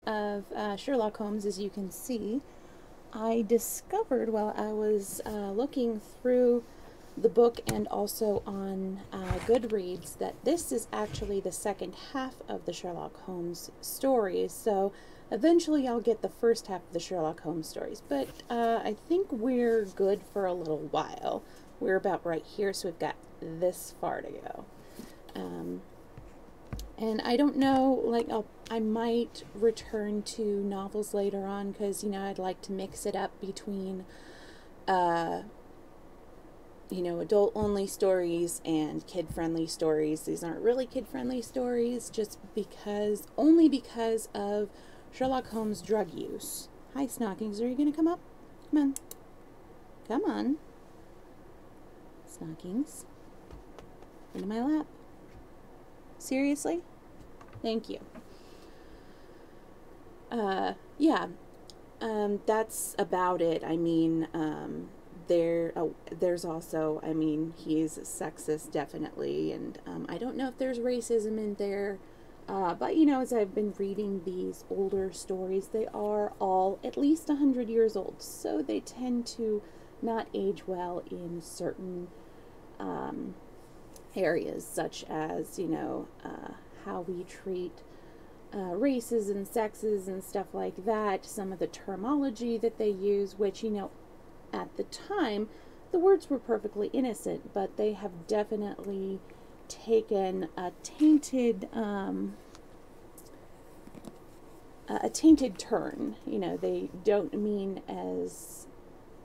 of Sherlock Holmes, as you can see. I discovered while I was looking through the book and also on Goodreads that this is actually the second half of the Sherlock Holmes stories. So eventually I'll get the first half of the Sherlock Holmes stories. But I think we're good for a little while. We're about right here, so we've got this far to go. And I don't know, like, I might return to novels later on because, I'd like to mix it up between, adult-only stories and kid-friendly stories. These aren't really kid-friendly stories, only because of Sherlock Holmes' drug use. Hi, Snockings, are you going to come up? Come on. Come on. Snockings. Into my lap. Seriously? Thank you. That's about it. I mean, there's also, he's sexist, definitely, and I don't know if there's racism in there, but, as I've been reading these older stories, they are all at least 100 years old, so they tend to not age well in certain areas, such as, how we treat races and sexes and stuff like that, some of the terminology that they use, which, at the time, the words were perfectly innocent, but they have definitely taken a tainted turn. They don't mean as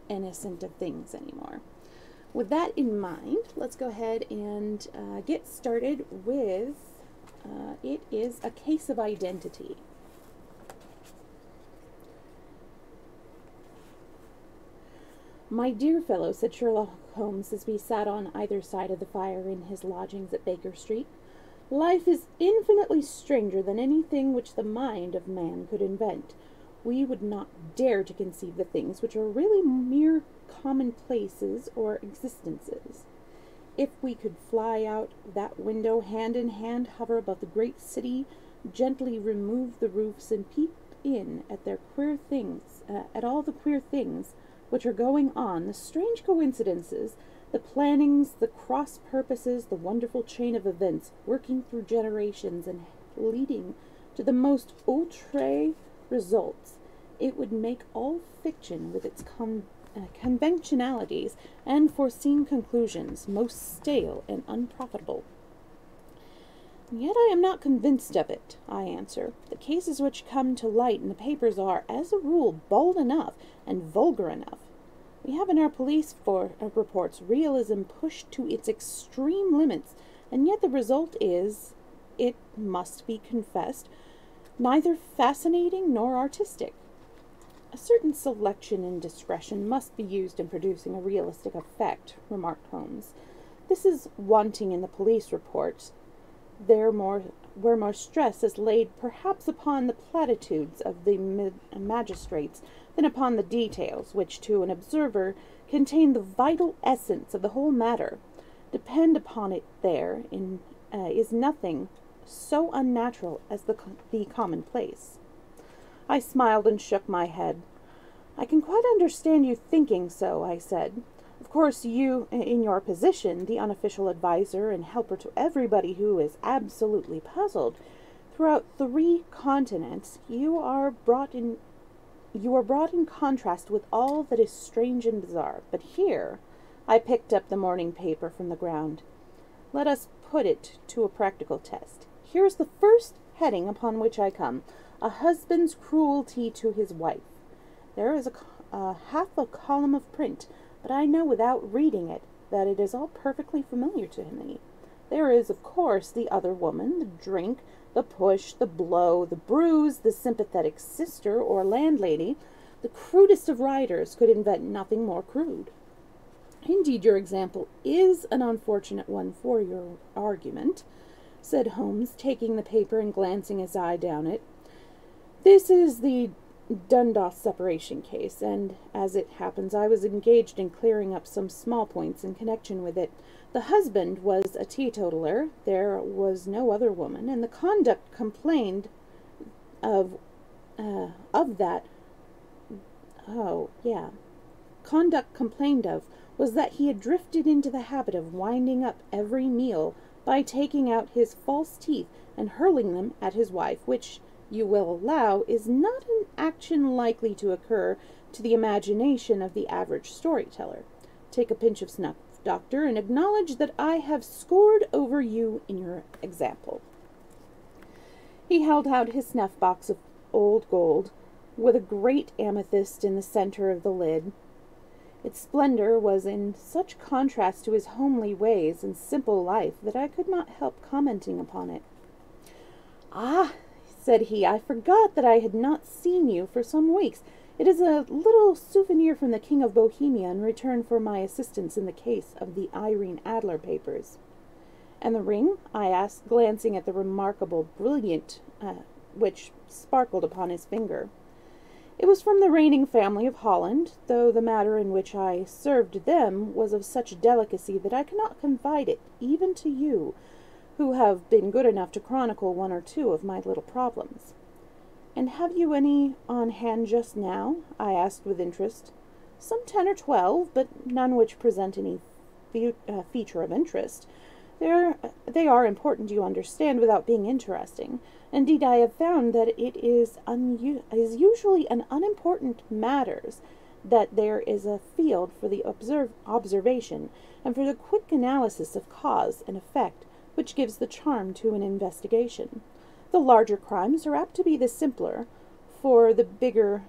innocent of things anymore. With that in mind, let's go ahead and get started with, it is a case of identity. "My dear fellow," said Sherlock Holmes as we sat on either side of the fire in his lodgings at Baker Street, "life is infinitely stranger than anything which the mind of man could invent. We would not dare to conceive the things which are really mere commonplaces or existences. If we could fly out that window hand in hand, hover above the great city, gently remove the roofs and peep in at at all the queer things which are going on, the strange coincidences, the plannings, the cross purposes, the wonderful chain of events working through generations and leading to the most outre results, it would make all fiction with its conventionalities and foreseen conclusions most stale and unprofitable. Yet I am not convinced of it, I answer. The cases which come to light in the papers are, as a rule, bald enough and vulgar enough. We have in our police reports realism pushed to its extreme limits, and yet the result is, it must be confessed, neither fascinating nor artistic. A certain selection and discretion must be used in producing a realistic effect," remarked Holmes. "This is wanting in the police reports, where more stress is laid perhaps upon the platitudes of the magistrates than upon the details, which to an observer contain the vital essence of the whole matter. Depend upon it, there is nothing so unnatural as the commonplace." I smiled and shook my head. "I can quite understand you thinking so," I said. "Of course you, in your position, the unofficial adviser and helper to everybody who is absolutely puzzled, throughout 3 continents, you are brought in contrast with all that is strange and bizarre. But here," I picked up the morning paper from the ground, "let us put it to a practical test. Here is the first heading upon which I come: a husband's cruelty to his wife. There is half a column of print, but I know without reading it that it is all perfectly familiar to me. There is, of course, the other woman, the drink, the push, the blow, the bruise, the sympathetic sister or landlady. The crudest of writers could invent nothing more crude. Indeed, your example is an unfortunate one for your argument," said Holmes, taking the paper and glancing his eye down it. "This is the Dundas separation case, and, as it happens, I was engaged in clearing up some small points in connection with it. The husband was a teetotaler, there was no other woman, and the conduct complained of of that, oh, yeah, conduct complained of was that he had drifted into the habit of winding up every meal by taking out his false teeth and hurling them at his wife, which, you will allow, is not an action likely to occur to the imagination of the average storyteller. Take a pinch of snuff, Doctor, and acknowledge that I have scored over you in your example. He held out his snuff box of old gold, with a great amethyst in the center of the lid. Its splendor was in such contrast to his homely ways and simple life that I could not help commenting upon it. "Ah," said he, "I forgot that I had not seen you for some weeks. It is a little souvenir from the King of Bohemia in return for my assistance in the case of the Irene Adler papers." "And the ring?" I asked, glancing at the remarkable brilliant which sparkled upon his finger. "It was from the reigning family of Holland, though the matter in which I served them was of such delicacy that I cannot confide it even to you, who have been good enough to chronicle one or two of my little problems." "And have you any on hand just now?" I asked with interest. "Some 10 or 12, but none which present any feature of interest. They are important, you understand, without being interesting. Indeed, I have found that it is usually an unimportant matters that there is a field for the observation and for the quick analysis of cause and effect, which gives the charm to an investigation. The larger crimes are apt to be the simpler, for the bigger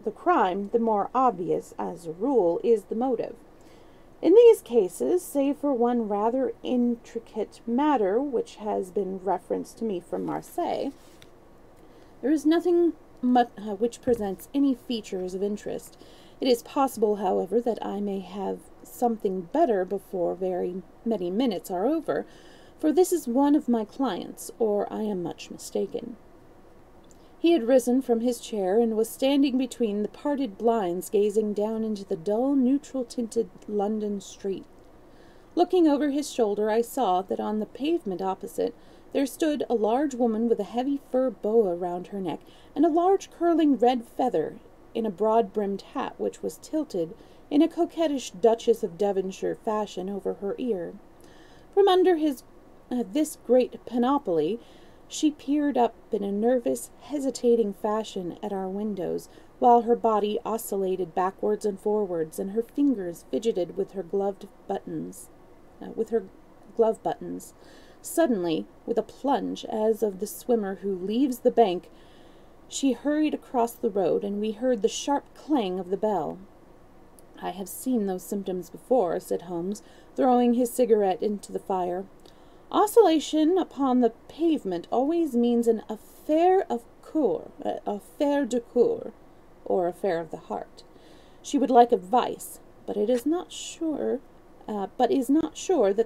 the crime, the more obvious, as a rule, is the motive. In these cases, save for one rather intricate matter which has been referenced to me from Marseille, there is nothing which presents any features of interest. It is possible, however, that I may have something better before very many minutes are over, for this is one of my clients, or I am much mistaken." He had risen from his chair and was standing between the parted blinds, gazing down into the dull, neutral-tinted London street. Looking over his shoulder, I saw that on the pavement opposite there stood a large woman with a heavy fur boa round her neck and a large curling red feather in a broad-brimmed hat which was tilted in a coquettish Duchess of Devonshire fashion over her ear. From under this great panoply she peered up in a nervous, hesitating fashion at our windows, while her body oscillated backwards and forwards, and her fingers fidgeted with her glove buttons. Suddenly, with a plunge as of the swimmer who leaves the bank, she hurried across the road, and we heard the sharp clang of the bell. "I have seen those symptoms before," said Holmes, throwing his cigarette into the fire. "Oscillation upon the pavement always means an affaire de coeur, or affair of the heart. She would like advice, but is not sure that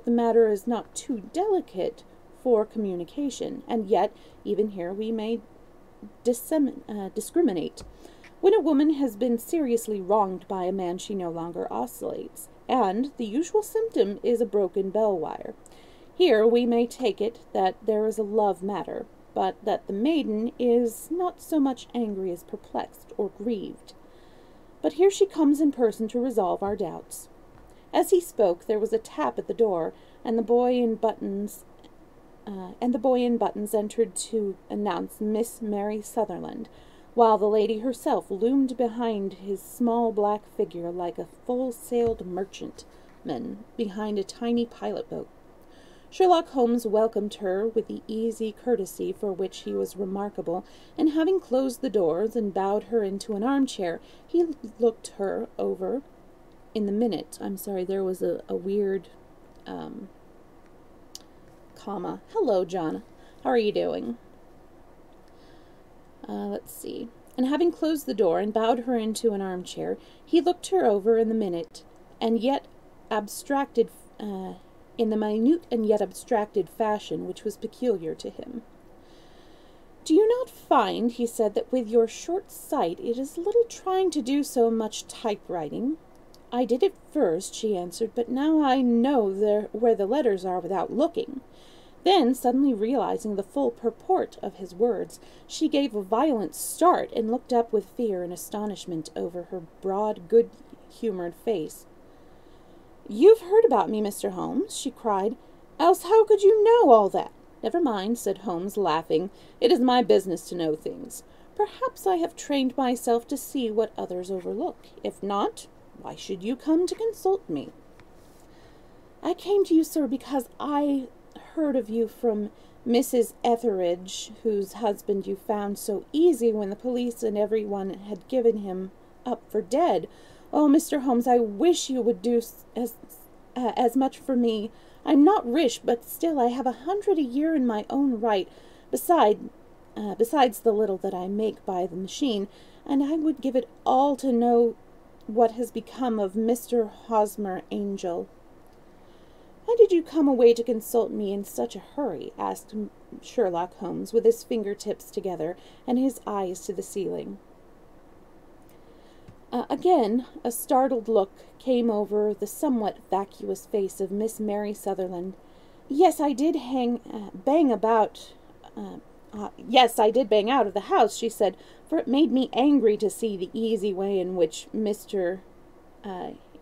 the matter is not too delicate for communication, and yet even here we may discriminate. When a woman has been seriously wronged by a man, she no longer oscillates, and the usual symptom is a broken bell wire. Here we may take it that there is a love matter, but that the maiden is not so much angry as perplexed or grieved. But here she comes in person to resolve our doubts." As he spoke, there was a tap at the door, and the boy in buttons entered to announce Miss Mary Sutherland, while the lady herself loomed behind his small black figure like a full-sailed merchantman behind a tiny pilot-boat. Sherlock Holmes welcomed her with the easy courtesy for which he was remarkable, and having closed the doors and bowed her into an armchair, he looked her over in the minute. I'm sorry, there was a weird comma. "Hello, John. How are you doing?" Let's see. And having closed the door and bowed her into an armchair, he looked her over in the minute, and yet abstracted in the minute and yet abstracted fashion which was peculiar to him. "Do you not find," he said, "that with your short sight it is a little trying to do so much typewriting?" "I did at first," she answered, "but now I know where the letters are without looking. Then, suddenly realizing the full purport of his words, she gave a violent start and looked up with fear and astonishment over her broad, good-humored face. "You've heard about me, Mr. Holmes," she cried. "Else how could you know all that?" "Never mind," said Holmes, laughing. "It is my business to know things. Perhaps I have trained myself to see what others overlook. If not, why should you come to consult me?" "I came to you, sir, because I heard of you from Mrs. Etheridge, whose husband you found so easy when the police and everyone had given him up for dead. Oh, Mr. Holmes, I wish you would do as much for me. I'm not rich, but still I have 100 a year in my own right, besides the little that I make by the machine, and I would give it all to know what has become of Mr. Hosmer Angel." "Why did you come away to consult me in such a hurry?" asked Sherlock Holmes, with his fingertips together and his eyes to the ceiling. Again, a startled look came over the somewhat vacuous face of Miss Mary Sutherland. Yes, I did bang out of the house," she said, "for it made me angry to see the easy way in which Mr.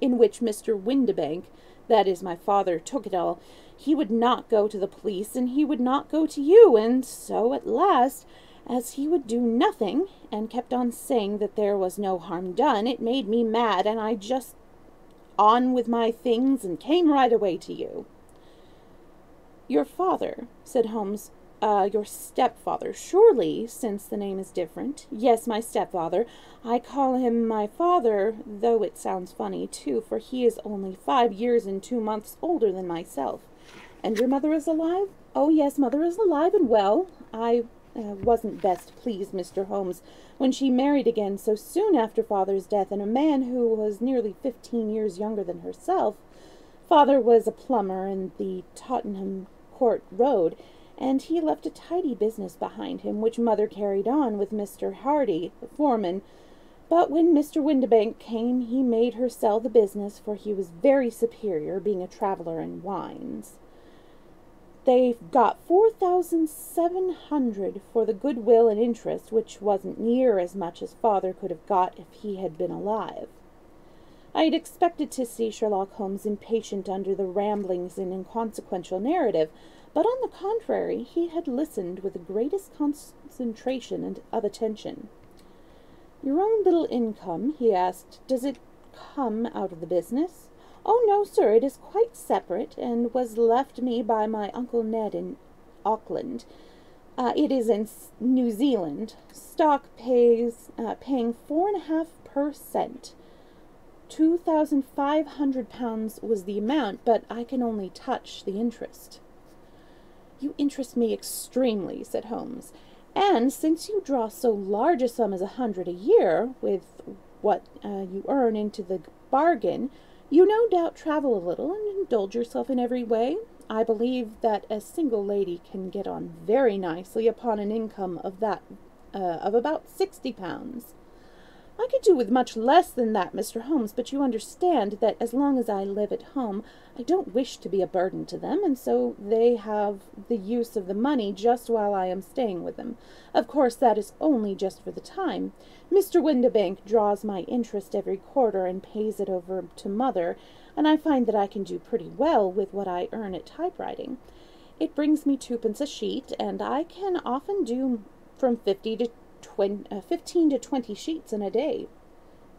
Windibank, that is my father, took it all. He would not go to the police, and he would not go to you, and so at last, as he would do nothing, and kept on saying that there was no harm done, it made me mad, and I just on with my things and came right away to you." "Your father," said Holmes. Your stepfather, surely, since the name is different." "Yes, my stepfather. I call him my father, though it sounds funny, too, for he is only 5 years and 2 months older than myself." "And your mother is alive?" "Oh, yes, mother is alive and well. I wasn't best pleased, Mr. Holmes, when she married again so soon after father's death, and a man who was nearly 15 years younger than herself. Father was a plumber in the Tottenham Court Road, and he left a tidy business behind him, which mother carried on with Mr. Hardy, the foreman. But when Mr. Windibank came, he made her sell the business, for he was very superior, being a traveller in wines. They got 4,700 for the goodwill and interest, which wasn't near as much as father could have got if he had been alive." I had expected to see Sherlock Holmes impatient under the ramblings and inconsequential narrative, but on the contrary, he had listened with the greatest concentration and of attention. "Your own little income," he asked, "does it come out of the business?" "Oh, no, sir, it is quite separate, and was left me by my Uncle Ned in Auckland. It is in New Zealand. Stock paying 4.5%. £2,500 was the amount, but I can only touch the interest." "You interest me extremely," said Holmes, "and since you draw so large a sum as 100 a year, with what you earn into the bargain, you no doubt travel a little and indulge yourself in every way. I believe that a single lady can get on very nicely upon an income of about £60. "I could do with much less than that, Mr. Holmes, but you understand that as long as I live at home, I don't wish to be a burden to them, and so they have the use of the money just while I am staying with them. Of course, that is only just for the time. Mr. Windibank draws my interest every quarter and pays it over to mother, and I find that I can do pretty well with what I earn at typewriting. It brings me 2 pence a sheet, and I can often do from 15 to 20 sheets in a day."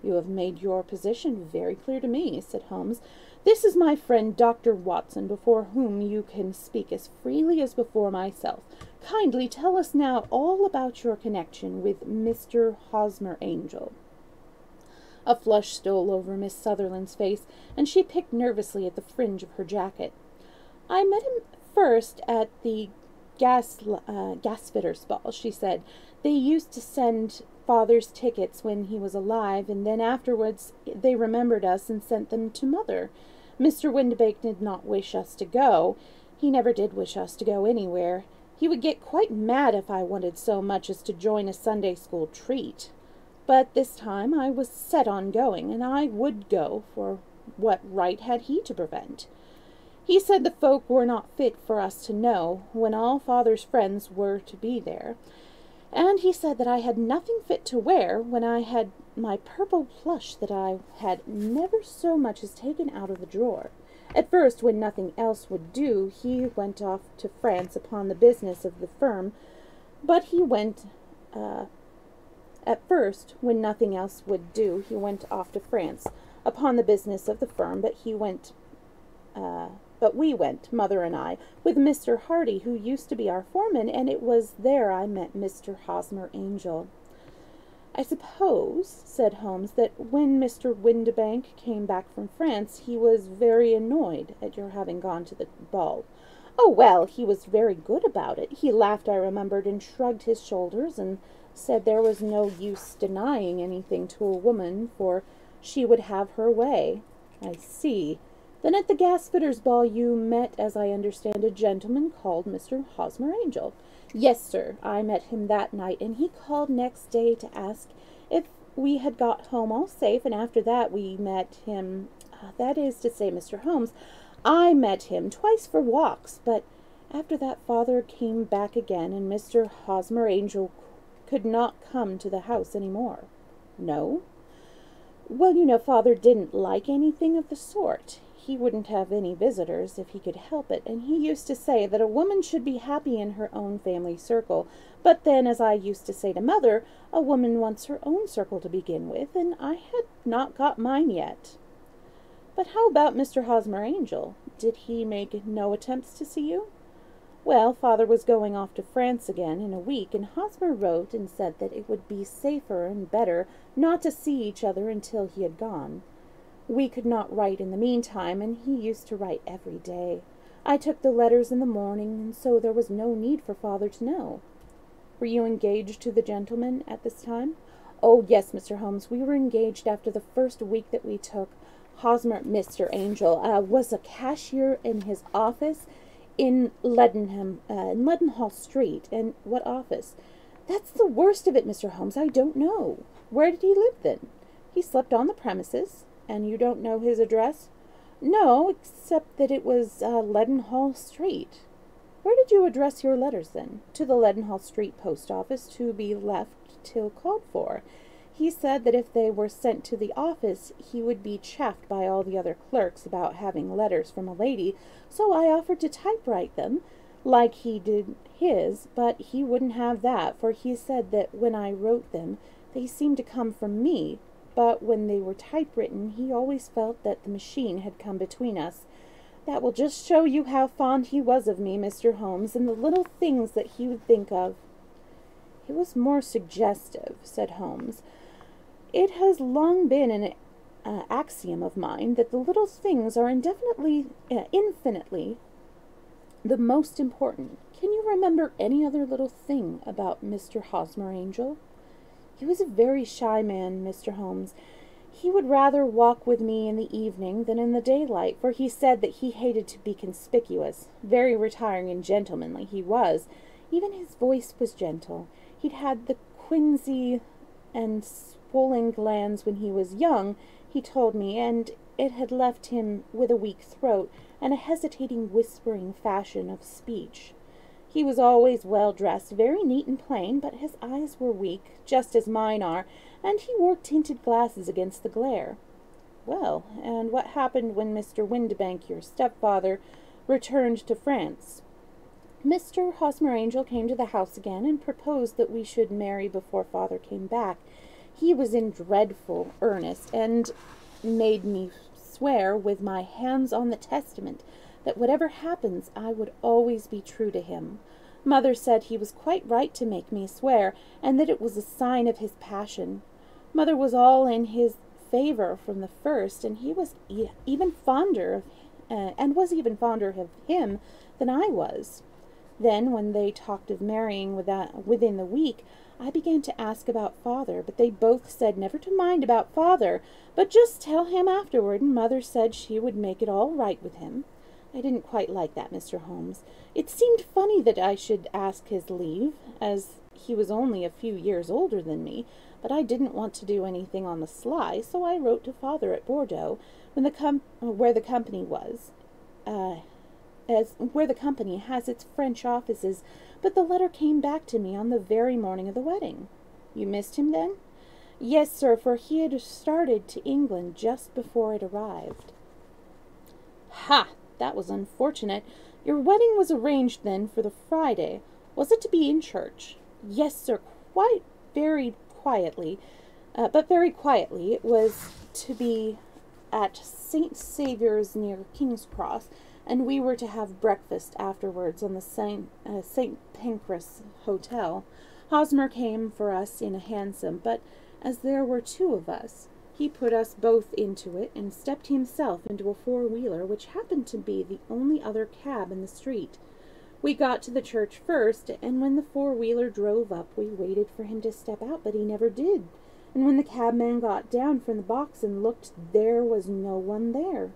"You have made your position very clear to me," said Holmes. "This is my friend Dr. Watson, before whom you can speak as freely as before myself. Kindly tell us now all about your connection with Mr. Hosmer Angel." A flush stole over Miss Sutherland's face, and she picked nervously at the fringe of her jacket. "I met him first at the gasfitters' ball," she said. "They used to send father's tickets when he was alive, and then afterwards they remembered us and sent them to mother. Mr. Windibank did not wish us to go. He never did wish us to go anywhere. He would get quite mad if I wanted so much as to join a Sunday school treat. But this time I was set on going, and I would go, for what right had he to prevent? He said the folk were not fit for us to know, when all father's friends were to be there. And he said that I had nothing fit to wear, when I had my purple plush that I had never so much as taken out of the drawer. At first, when nothing else would do, he went off to France upon the business of the firm, but he went, at first, when nothing else would do, he went off to France upon the business of the firm, but we went, mother and I, with Mr. Hardy, who used to be our foreman, and it was there I met Mr. Hosmer Angel. I suppose, said Holmes, that when Mr. Windibank came back from France, he was very annoyed at your having gone to the ball. Oh, well, he was very good about it. He laughed, I remembered, and shrugged his shoulders, and said there was no use denying anything to a woman, for she would have her way. I see. Then at the gasfitters' ball you met, as I understand, a gentleman called Mr. Hosmer Angel. Yes, sir, I met him that night, and he called next day to ask if we had got home all safe, and after that we met him, that is to say, Mr. Holmes, I met him twice for walks, but after that father came back again, and Mr. Hosmer Angel could not come to the house any more. No? Well, you know, father didn't like anything of the sort. He wouldn't have any visitors if he could help it, and he used to say that a woman should be happy in her own family circle. But then, as I used to say to mother, a woman wants her own circle to begin with, and I had not got mine yet. But how about Mr. Hosmer Angel? Did he make no attempts to see you? Well, father was going off to France again in a week, and Hosmer wrote and said that it would be safer and better not to see each other until he had gone. We could not write in the meantime, and he used to write every day. I took the letters in the morning, and so there was no need for father to know. Were you engaged to the gentleman at this time? Oh, yes, Mr. Holmes, we were engaged after the first week that we took. Mr. Angel, was a cashier in his office in Leadenhall Street. And what office? That's the worst of it, Mr. Holmes. I don't know. Where did he live then? He slept on the premises. And you don't know his address? No, except that it was Leadenhall Street. Where did you address your letters, then? To the Leadenhall Street post office, to be left till called for. He said that if they were sent to the office, he would be chaffed by all the other clerks about having letters from a lady, so I offered to typewrite them, like he did his, but he wouldn't have that, for he said that when I wrote them, they seemed to come from me, but when they were typewritten, he always felt that the machine had come between us. That will just show you how fond he was of me, Mr. Holmes, and the little things that he would think of. It was more suggestive, said Holmes. It has long been an axiom of mine that the little things are infinitely the most important. Can you remember any other little thing about Mr. Hosmer Angel? He was a very shy man, Mr. Holmes. He would rather walk with me in the evening than in the daylight, for he said that he hated to be conspicuous. Very retiring and gentlemanly he was. Even his voice was gentle. He'd had the quinsy and swollen glands when he was young, he told me, and it had left him with a weak throat and a hesitating, whispering fashion of speech. He was always well dressed, very neat and plain, but his eyes were weak, just as mine are, and he wore tinted glasses against the glare. Well, and what happened when Mr. Windibank, your stepfather, returned to France? Mr. Hosmer Angel came to the house again and proposed that we should marry before father came back. He was in dreadful earnest, and made me swear with my hands on the testament that whatever happens, I would always be true to him. Mother said he was quite right to make me swear, and that it was a sign of his passion. Mother was all in his favor from the first, and he was even fonder of him than I was. Then, when they talked of marrying within the week, I began to ask about father, but they both said never to mind about father, but just tell him afterward, and mother said she would make it all right with him. I didn't quite like that, Mr. Holmes. It seemed funny that I should ask his leave, as he was only a few years older than me, but I didn't want to do anything on the sly, so I wrote to father at Bordeaux, where the company was. where the company has its French offices, but the letter came back to me on the very morning of the wedding." "You missed him, then?" "Yes, sir, for he had started to England just before it arrived." "Ha! That was unfortunate. Your wedding was arranged, then, for the Friday. Was it to be in church?" "Yes, sir, quite very quietly. But very quietly. It was to be at St. Saviour's near King's Cross, and we were to have breakfast afterwards on the St. Pancras Hotel. Hosmer came for us in a hansom, but as there were two of us, he put us both into it and stepped himself into a four-wheeler, which happened to be the only other cab in the street. We got to the church first, and when the four-wheeler drove up, we waited for him to step out, but he never did. And when the cabman got down from the box and looked, there was no one there.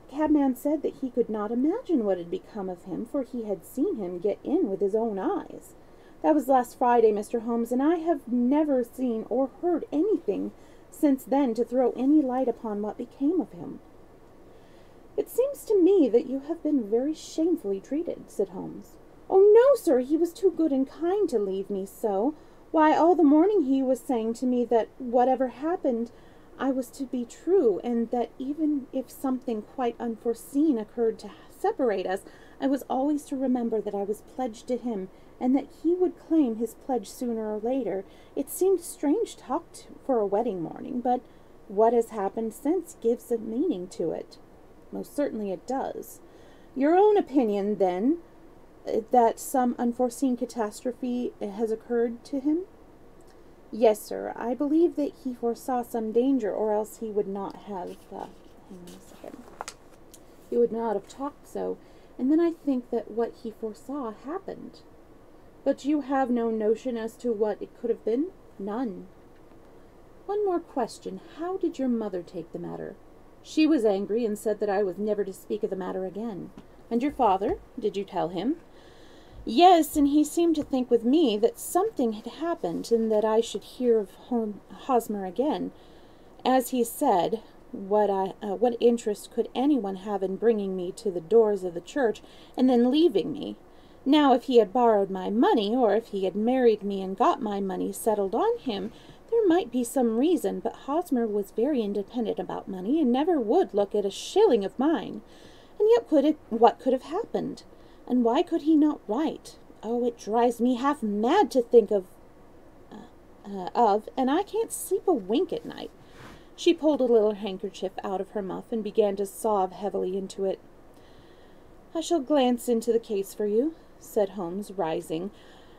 The cabman said that he could not imagine what had become of him, for he had seen him get in with his own eyes. That was last Friday, Mr. Holmes, and I have never seen or heard anything since then to throw any light upon what became of him." "It seems to me that you have been very shamefully treated," said Holmes. "Oh, no, sir, he was too good and kind to leave me so. Why, all the morning he was saying to me that whatever happened, I was to be true, and that even if something quite unforeseen occurred to separate us, I was always to remember that I was pledged to him, and that he would claim his pledge sooner or later. It seemed strange talk for a wedding morning, but what has happened since gives a meaning to it." "Most certainly it does. Your own opinion, then, that some unforeseen catastrophe has occurred to him?" "Yes, sir. I believe that he foresaw some danger, or else he would not have, he would not have talked so, and then I think that what he foresaw happened." "But you have no notion as to what it could have been?" "None." "One more question. How did your mother take the matter?" "She was angry, and said that I was never to speak of the matter again." "And your father? Did you tell him?" "Yes, and he seemed to think with me that something had happened, and that I should hear of Hosmer again. As he said, what interest could anyone have in bringing me to the doors of the church and then leaving me? Now, if he had borrowed my money, or if he had married me and got my money settled on him, there might be some reason, but Hosmer was very independent about money, and never would look at a shilling of mine. And yet what could have happened? And why could he not write? Oh, it drives me half mad to think of, and I can't sleep a wink at night." She pulled a little handkerchief out of her muff and began to sob heavily into it. "I shall glance into the case for you," said Holmes, rising,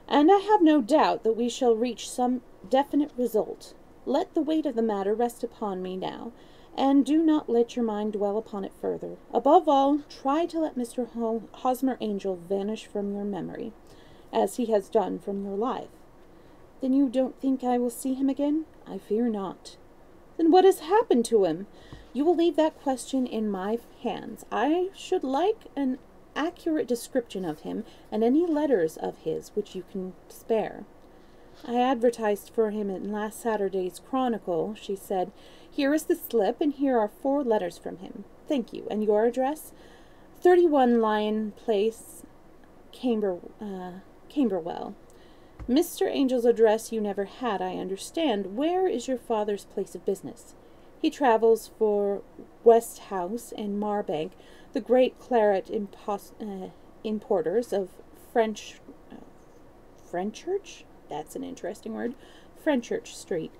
"and I have no doubt that we shall reach some definite result. Let the weight of the matter rest upon me now, and do not let your mind dwell upon it further. Above all, try to let Mr. Hosmer Angel vanish from your memory, as he has done from your life." "Then you don't think I will see him again?" "I fear not." "Then what has happened to him?" "You will leave that question in my hands. I should like an accurate description of him, and any letters of his which you can spare." "I advertised for him in last Saturday's Chronicle," she said. "Here is the slip, and here are 4 letters from him." "Thank you. And your address?" 31 Lion Place, Camberwell. "Mr. Angel's address you never had, I understand. Where is your father's place of business?" "He travels for Westhouse and Marbank, the great claret importers of Fenchurch? That's an interesting word. Fenchurch Street."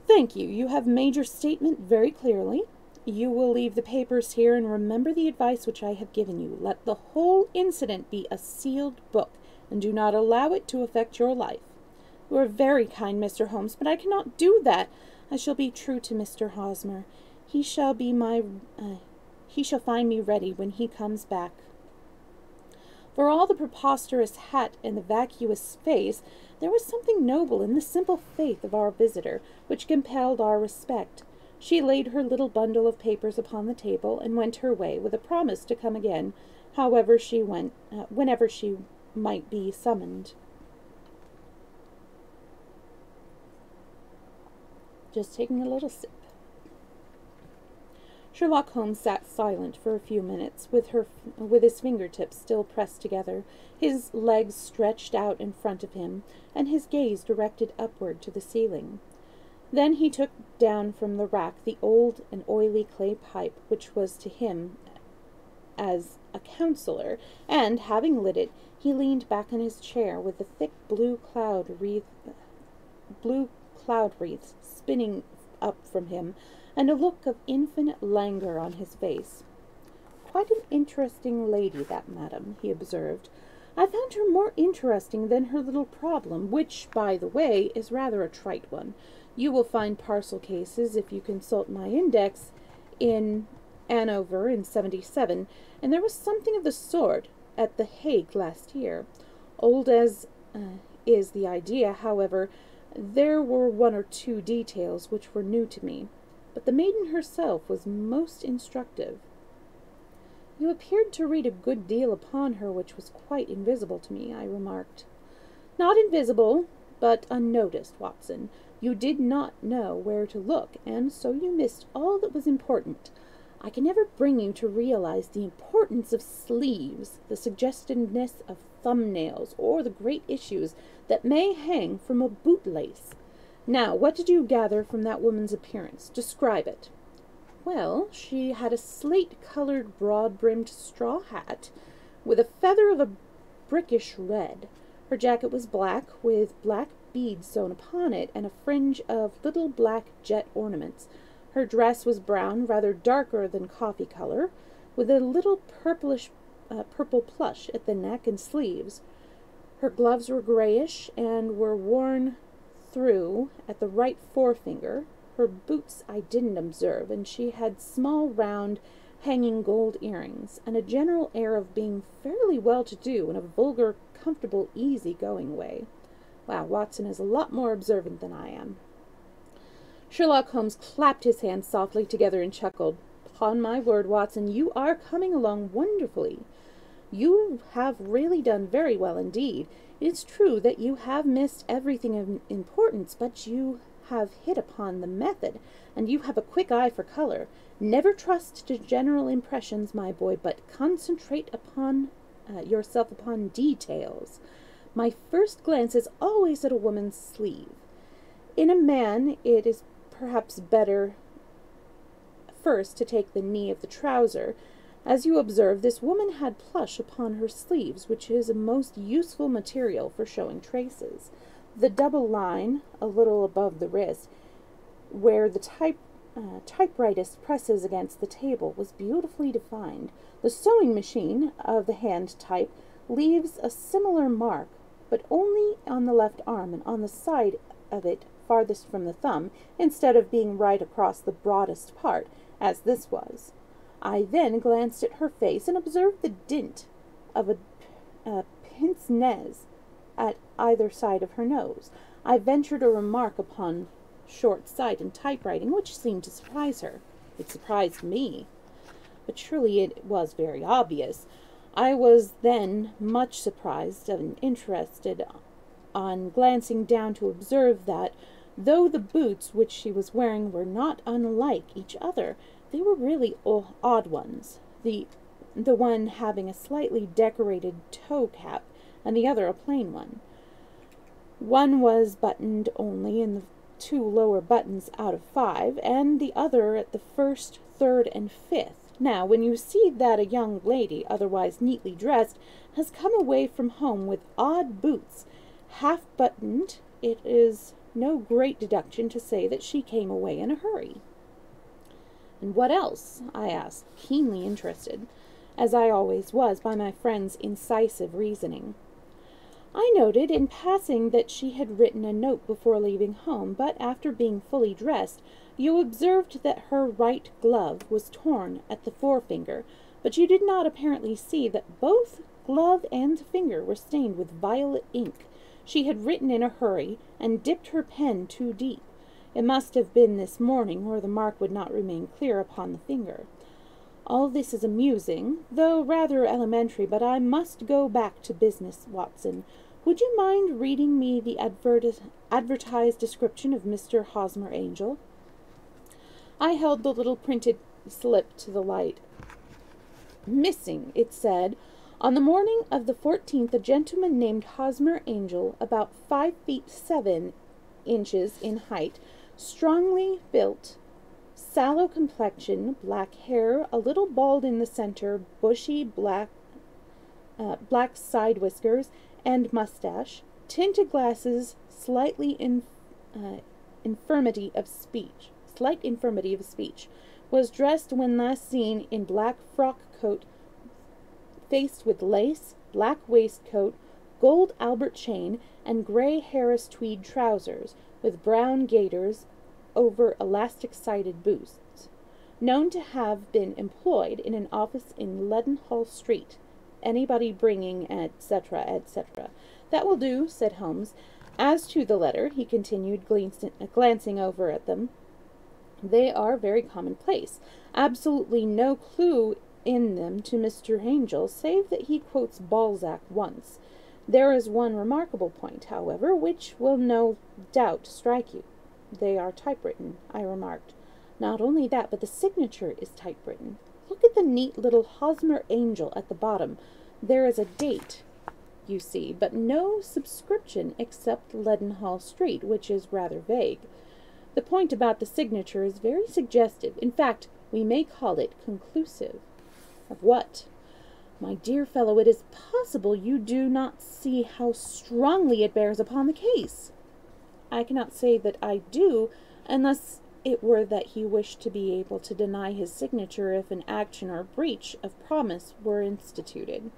"Thank you. You have made your statement very clearly. You will leave the papers here, and remember the advice which I have given you. Let the whole incident be a sealed book, and do not allow it to affect your life." "You are very kind, Mr. Holmes, but I cannot do that. I shall be true to Mr. Hosmer. He shall find me ready when he comes back." For all the preposterous hat and the vacuous face, there was something noble in the simple faith of our visitor, which compelled our respect. She laid her little bundle of papers upon the table, and went her way, with a promise to come again, whenever she might be summoned. Just taking a little sip. Sherlock Holmes sat silent for a few minutes, with his fingertips still pressed together, his legs stretched out in front of him, and his gaze directed upward to the ceiling. Then he took down from the rack the old and oily clay pipe which was to him as a counselor, and, having lit it, he leaned back in his chair with the thick blue cloud wreaths spinning up from him, and a look of infinite languor on his face. "Quite an interesting lady, that madam," he observed. "I found her more interesting than her little problem, which, by the way, is rather a trite one. You will find parcel cases, if you consult my index, in Hanover in 77, and there was something of the sort at The Hague last year. Old as is the idea, however, there were one or two details which were new to me, but the maiden herself was most instructive." "You appeared to read a good deal upon her which was quite invisible to me," I remarked. "Not invisible, but unnoticed, Watson. You did not know where to look, and so you missed all that was important. I can never bring you to realize the importance of sleeves, the suggestiveness of thumbnails, or the great issues that may hang from a bootlace. Now, what did you gather from that woman's appearance? Describe it." "Well, she had a slate-colored, broad-brimmed straw hat, with a feather of a brickish red. Her jacket was black, with black beads sewn upon it, and a fringe of little black jet ornaments. Her dress was brown, rather darker than coffee color, with a little purple plush at the neck and sleeves. Her gloves were grayish, and were worn through at the right forefinger. Her boots I didn't observe, and she had small, round, hanging gold earrings, and a general air of being fairly well-to-do in a vulgar, comfortable, easy-going way. Wow, Watson is a lot more observant than I am." Sherlock Holmes clapped his hands softly together and chuckled. "Upon my word, Watson, you are coming along wonderfully. You have really done very well indeed. It is true that you have missed everything of importance, but you have hit upon the method, and you have a quick eye for color. Never trust to general impressions, my boy, but concentrate yourself upon details. My first glance is always at a woman's sleeve. In a man, it is perhaps better first to take the knee of the trouser. As you observe, this woman had plush upon her sleeves, which is a most useful material for showing traces. The double line, a little above the wrist, where the typewritist presses against the table, was beautifully defined. The sewing machine of the hand type leaves a similar mark, but only on the left arm and on the side of it farthest from the thumb, instead of being right across the broadest part, as this was. I then glanced at her face and observed the dint of a pince-nez at either side of her nose. I ventured a remark upon short sight and typewriting, which seemed to surprise her. It surprised me, but surely it was very obvious. I was then much surprised and interested on glancing down to observe that, though the boots which she was wearing were not unlike each other, they were really odd ones, the one having a slightly decorated toe cap, and the other a plain one. One was buttoned only in the 2 lower buttons out of 5, and the other at the 1st, 3rd, and 5th. Now, when you see that a young lady, otherwise neatly dressed, has come away from home with odd boots, half-buttoned, it is no great deduction to say that she came away in a hurry." "And what else?" I asked, keenly interested, as I always was by my friend's incisive reasoning. "I noted in passing that she had written a note before leaving home, but after being fully dressed, you observed that her right glove was torn at the forefinger, but you did not apparently see that both glove and finger were stained with violet ink. She had written in a hurry, and dipped her pen too deep. It must have been this morning, or the mark would not remain clear upon the finger. All this is amusing, though rather elementary, but I must go back to business, Watson. Would you mind reading me the advertised description of Mr. Hosmer Angel?" I held the little printed slip to the light. Missing, it said. On the morning of the 14th, a gentleman named Hosmer Angel, about 5 feet 7 inches in height, strongly built, sallow complexion, black hair, a little bald in the center, bushy black side whiskers and mustache, tinted glasses, slight infirmity of speech, was dressed when last seen in black frock coat faced with lace, black waistcoat, gold Albert chain, and gray Harris tweed trousers, with brown gaiters over elastic-sided boots. Known to have been employed in an office in Leadenhall Street. Anybody bringing, etc., etc. That will do, said Holmes. As to the letter, he continued, glancing over at them, they are very commonplace. Absolutely no clue in them to Mr. Angel, save that he quotes Balzac once. There is one remarkable point, however, which will no doubt strike you. They are typewritten, I remarked. Not only that, but the signature is typewritten. Look at the neat little Hosmer Angel at the bottom. There is a date, you see, but no subscription except Leadenhall Street, which is rather vague. The point about the signature is very suggestive. In fact, we may call it conclusive. Of what? My dear fellow, it is possible you do not see how strongly it bears upon the case. I cannot say that I do, unless it were that he wished to be able to deny his signature if an action or breach of promise were instituted.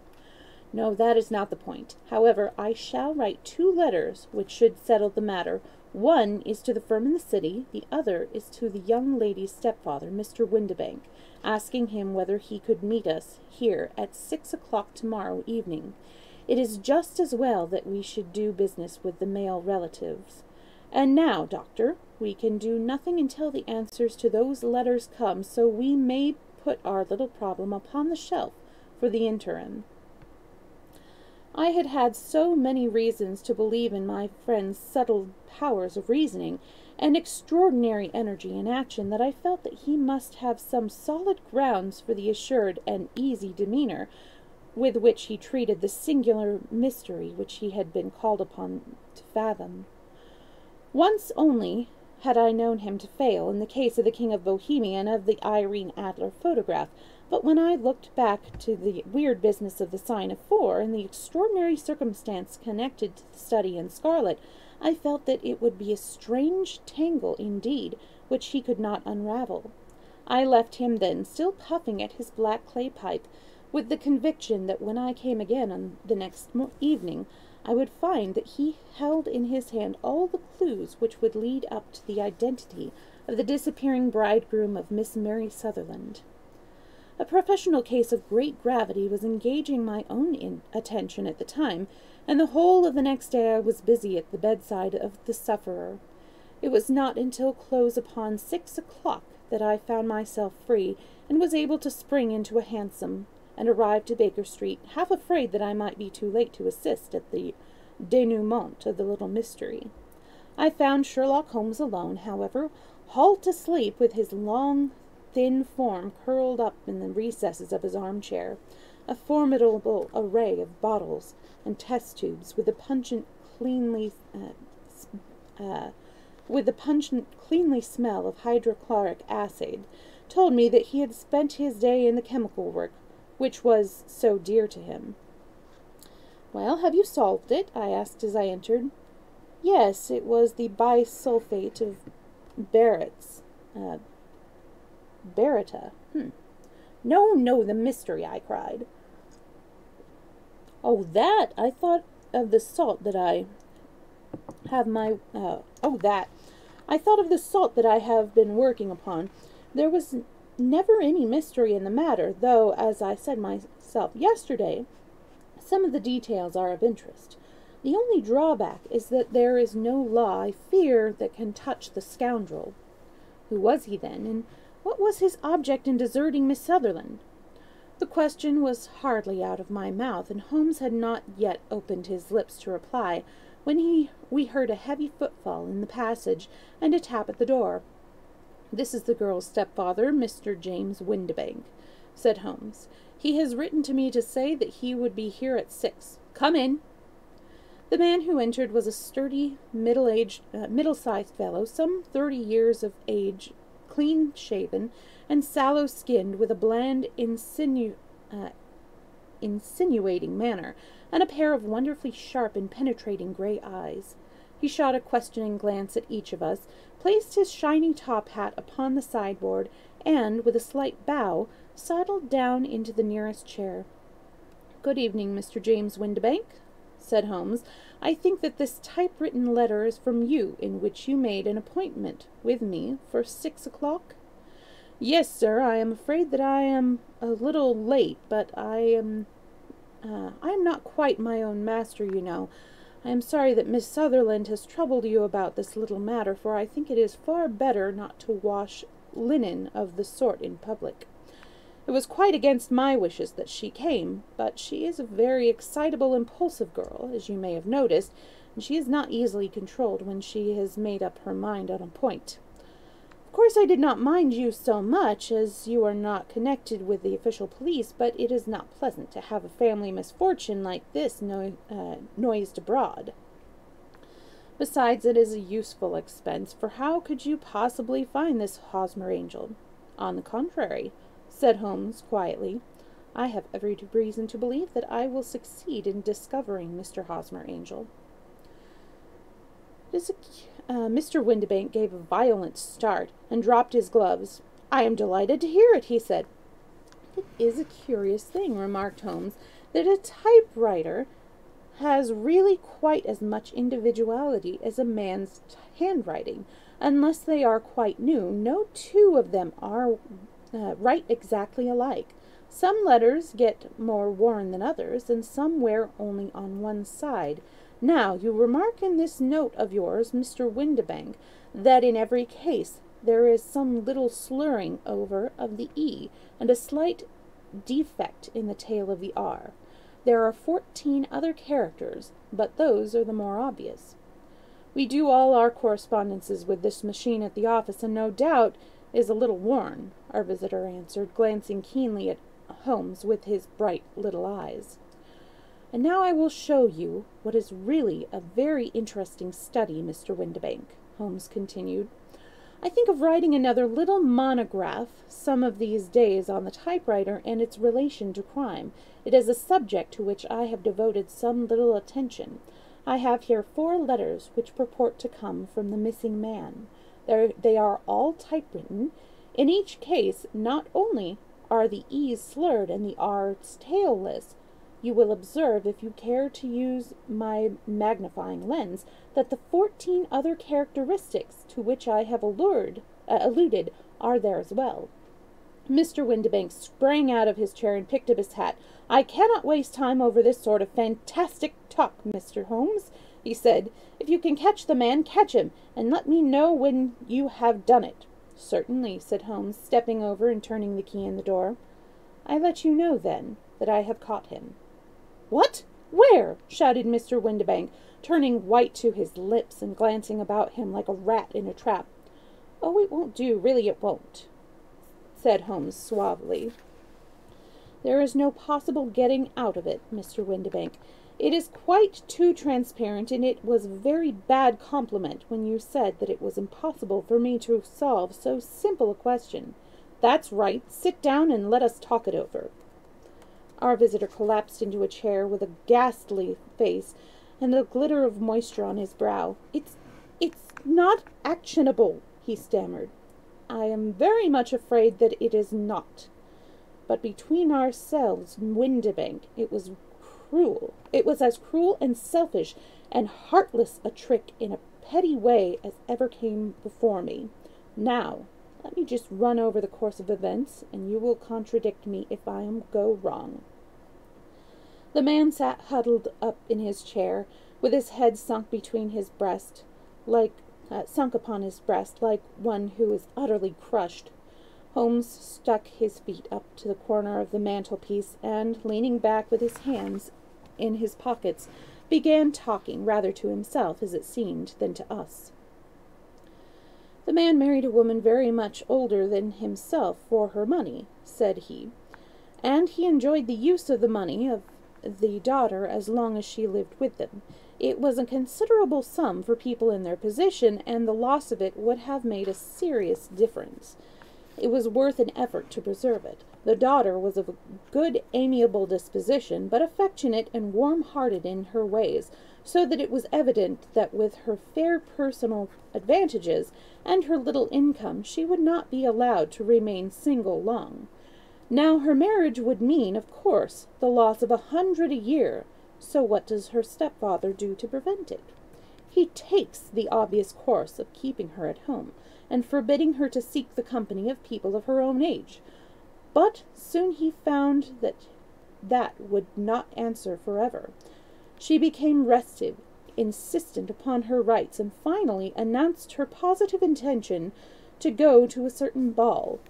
No, that is not the point. However, I shall write 2 letters which should settle the matter. One is to the firm in the city, the other is to the young lady's stepfather, Mr. Windibank, asking him whether he could meet us here at 6 o'clock tomorrow evening. It is just as well that we should do business with the male relatives. And now, doctor, we can do nothing until the answers to those letters come, so we may put our little problem upon the shelf for the interim. I had had so many reasons to believe in my friend's settled powers of reasoning and extraordinary energy in action that I felt that he must have some solid grounds for the assured and easy demeanor with which he treated the singular mystery which he had been called upon to fathom. Once only had I known him to fail, in the case of the King of Bohemia and of the Irene Adler photograph, but when I looked back to the weird business of the sign of 4 and the extraordinary circumstance connected to the study in scarlet, I felt that it would be a strange tangle indeed, which he could not unravel. I left him then, still puffing at his black clay pipe, with the conviction that when I came again on the next evening, I would find that he held in his hand all the clues which would lead up to the identity of the disappearing bridegroom of Miss Mary Sutherland. A professional case of great gravity was engaging my own attention at the time, and the whole of the next day I was busy at the bedside of the sufferer. It was not until close upon 6 o'clock that I found myself free, and was able to spring into a hansom, and arrived at Baker Street, half afraid that I might be too late to assist at the denouement of the little mystery. I found Sherlock Holmes alone, however, halt asleep with his long, thin form curled up in the recesses of his armchair, a formidable array of bottles and test tubes, with the pungent, cleanly smell of hydrochloric acid, told me that he had spent his day in the chemical work, which was so dear to him. "Well, have you solved it?" I asked as I entered. "Yes, it was the bisulfate of Barita. No, the mystery," I cried. "Oh, that! I thought of the salt that I have been working upon. There was never any mystery in the matter, though, as I said myself yesterday, some of the details are of interest. The only drawback is that there is no law, I fear, that can touch the scoundrel. Who was he, then, and what was his object in deserting Miss Sutherland?" The question was hardly out of my mouth, and Holmes had not yet opened his lips to reply, when we heard a heavy footfall in the passage and a tap at the door. "This is the girl's stepfather, Mr. James Windibank," said Holmes. "He has written to me to say that he would be here at 6. Come in." The man who entered was a sturdy, middle-sized fellow, some 30 years of age, clean-shaven and sallow-skinned, with a bland, insinuating manner, and a pair of wonderfully sharp and penetrating gray eyes. He shot a questioning glance at each of us, placed his shiny top hat upon the sideboard, and, with a slight bow, settled down into the nearest chair. "Good evening, Mr. James Windibank," said Holmes. "I think that this typewritten letter is from you, in which you made an appointment with me for 6 o'clock?" "Yes, sir. I am afraid that I am a little late, but I am not quite my own master, you know. I am sorry that Miss Sutherland has troubled you about this little matter, for I think it is far better not to wash linen of the sort in public. It was quite against my wishes that she came, but she is a very excitable, impulsive girl, as you may have noticed, and she is not easily controlled when she has made up her mind on a point. Of course I did not mind you so much, as you are not connected with the official police, but it is not pleasant to have a family misfortune like this noised abroad. Besides, it is a useful expense, for how could you possibly find this Hosmer Angel? On the contrary," said Holmes quietly, "I have every reason to believe that I will succeed in discovering Mr. Hosmer Angel." Mr. Windibank gave a violent start and dropped his gloves. "I am delighted to hear it," he said. "It is a curious thing," remarked Holmes, "that a typewriter has really quite as much individuality as a man's handwriting. Unless they are quite new, no two of them are write exactly alike. Some letters get more worn than others, and some wear only on one side. Now, you remark in this note of yours, Mr. Windibank, that in every case there is some little slurring over of the E, and a slight defect in the tail of the R. There are 14 other characters, but those are the more obvious. We do all our correspondences with this machine at the office, and no doubt is a little worn," our visitor answered, glancing keenly at Holmes with his bright little eyes. "And now I will show you what is really a very interesting study, Mr. Windibank," Holmes continued. "I think of writing another little monograph some of these days on the typewriter and its relation to crime. It is a subject to which I have devoted some little attention. I have here 4 letters which purport to come from the missing man. They are all typewritten. In each case, not only are the E's slurred and the R's tailless, you will observe, if you care to use my magnifying lens, that the 14 other characteristics to which I have alluded are there as well." Mr. Windibank sprang out of his chair and picked up his hat. "I cannot waste time over this sort of fantastic talk, Mr. Holmes," he said. "If you can catch the man, catch him, and let me know when you have done it." "Certainly," said Holmes, stepping over and turning the key in the door. "I let you know, then, that I have caught him." "What? Where?" shouted Mr. Windibank, turning white to his lips and glancing about him like a rat in a trap. "Oh, it won't do, really it won't," said Holmes suavely. "There is no possible getting out of it, Mr. Windibank. It is quite too transparent, and it was a very bad compliment when you said that it was impossible for me to solve so simple a question. That's right. Sit down and let us talk it over." Our visitor collapsed into a chair with a ghastly face and a glitter of moisture on his brow. It's not actionable," he stammered. "I am very much afraid that it is not. But between ourselves, Windibank, it was cruel. It was as cruel and selfish and heartless a trick in a petty way as ever came before me. Now, let me just run over the course of events, and you will contradict me if I go wrong." The man sat huddled up in his chair, with his head sunk upon his breast, like one who is utterly crushed. Holmes stuck his feet up to the corner of the mantelpiece, and, leaning back with his hands in his pockets, began talking, rather to himself, as it seemed, than to us. "The man married a woman very much older than himself for her money," said he, "and he enjoyed the use of the money of the daughter as long as she lived with them. It was a considerable sum for people in their position, and the loss of it would have made a serious difference. It was worth an effort to preserve it. The daughter was of a good, amiable disposition, but affectionate and warm-hearted in her ways, so that it was evident that with her fair personal advantages and her little income she would not be allowed to remain single long. Now her marriage would mean, of course, the loss of 100 a year, so what does her stepfather do to prevent it? He takes the obvious course of keeping her at home, and forbidding her to seek the company of people of her own age. But soon he found that would not answer forever. She became restive, insistent upon her rights, and finally announced her positive intention to go to a certain ball.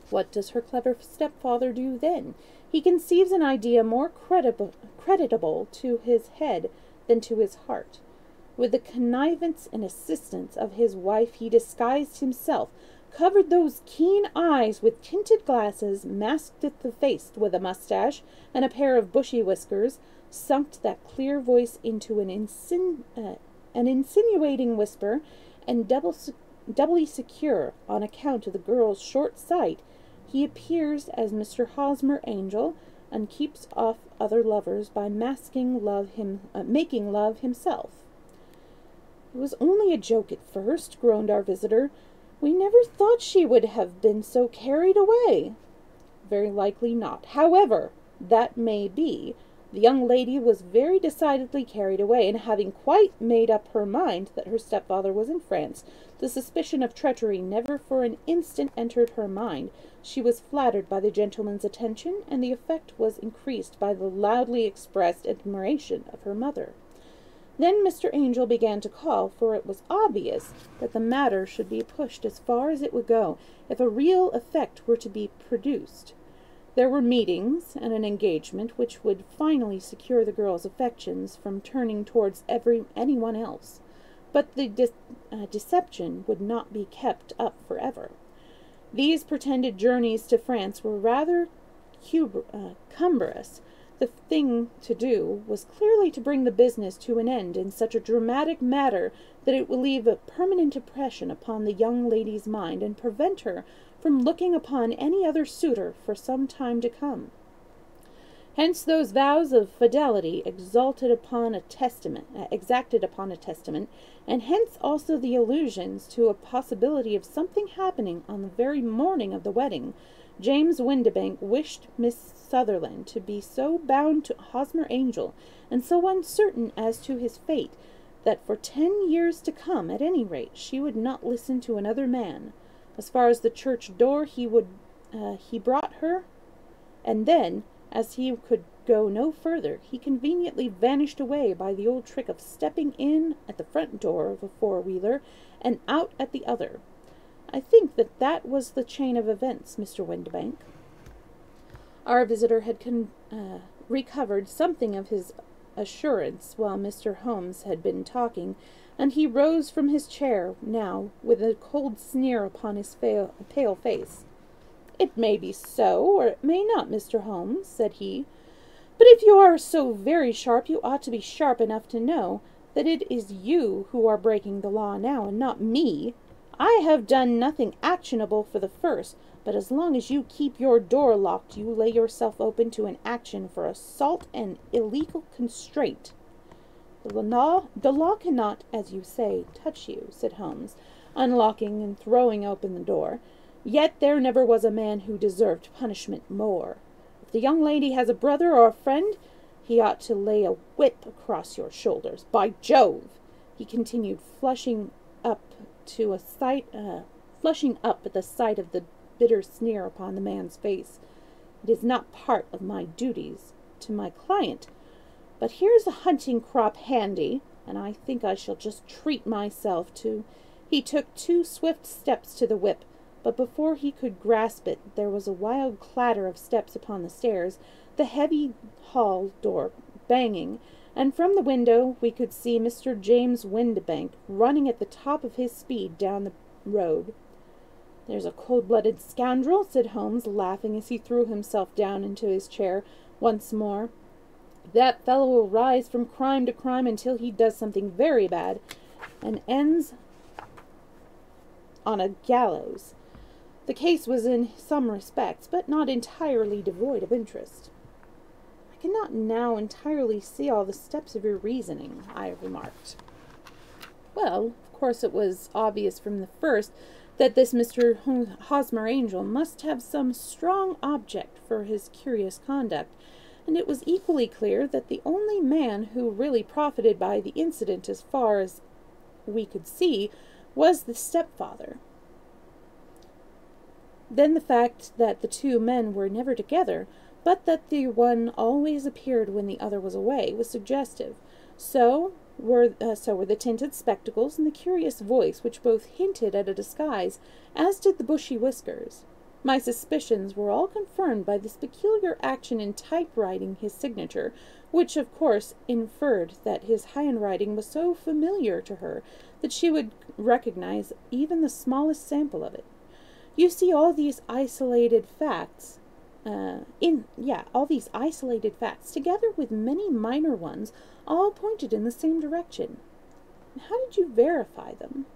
What does her clever stepfather do then? He conceives an idea more creditable to his head than to his heart. With the connivance and assistance of his wife, he disguised himself, covered those keen eyes with tinted glasses, masked the face with a mustache and a pair of bushy whiskers, sunk that clear voice into an insinuating whisper, and doubly secure on account of the girl's short sight, he appears as Mr. Hosmer Angel, and keeps off other lovers by making love himself. "It was only a joke at first," groaned our visitor. "We never thought she would have been so carried away." "Very likely not. However that may be, the young lady was very decidedly carried away, and having quite made up her mind that her stepfather was in France, the suspicion of treachery never for an instant entered her mind. She was flattered by the gentleman's attention, and the effect was increased by the loudly expressed admiration of her mother. Then Mr. Angel began to call, for it was obvious that the matter should be pushed as far as it would go, if a real effect were to be produced. There were meetings and an engagement which would finally secure the girl's affections from turning towards anyone else. But the deception would not be kept up forever. These pretended journeys to France were rather cumbrous. The thing to do was clearly to bring the business to an end in such a dramatic manner that it will leave a permanent impression upon the young lady's mind, and prevent her from looking upon any other suitor for some time to come. Hence those vows of fidelity exacted upon a testament, and hence also the allusions to a possibility of something happening on the very morning of the wedding. James Windibank wished Miss Sutherland to be so bound to Hosmer Angel, and so uncertain as to his fate, that for 10 years to come, at any rate, she would not listen to another man. As far as the church door he brought her, and then, as he could go no further, he conveniently vanished away by the old trick of stepping in at the front door of a four-wheeler and out at the other. I think that was the chain of events, Mr. Windibank." Our visitor had recovered something of his assurance while Mr. Holmes had been talking, and he rose from his chair now with a cold sneer upon his pale face. "It may be so, or it may not, Mr. Holmes," said he. "But if you are so very sharp, you ought to be sharp enough to know that it is you who are breaking the law now, and not me. I have done nothing actionable for the first, but as long as you keep your door locked, you lay yourself open to an action for assault and illegal constraint." The law cannot, as you say, touch you," said Holmes, unlocking and throwing open the door. "Yet there never was a man who deserved punishment more. If the young lady has a brother or a friend, he ought to lay a whip across your shoulders. By Jove!" he continued, flushing up at the sight of the bitter sneer upon the man's face. "It is not part of my duties to my client. But here's a hunting crop handy, and I think I shall just treat myself to—" He took 2 swift steps to the whip, but before he could grasp it there was a wild clatter of steps upon the stairs, the heavy hall door banging, and from the window we could see Mr. James Windibank running at the top of his speed down the road. "There's a cold-blooded scoundrel," said Holmes, laughing as he threw himself down into his chair once more. "That fellow will rise from crime to crime until he does something very bad and ends on a gallows." The case was in some respects, but not entirely devoid of interest. "I cannot now entirely see all the steps of your reasoning," I remarked. Well, of course it was obvious from the first that this Mr. Hosmer Angel must have some strong object for his curious conduct, and it was equally clear that the only man who really profited by the incident, as far as we could see, was the stepfather. Then the fact that the two men were never together, but that the one always appeared when the other was away, was suggestive. So were the tinted spectacles and the curious voice, which both hinted at a disguise, as did the bushy whiskers. My suspicions were all confirmed by this peculiar action in typewriting his signature, which of course inferred that his handwriting was so familiar to her that she would recognize even the smallest sample of it. You see, all these isolated facts, together with many minor ones, all pointed in the same direction. How did you verify them?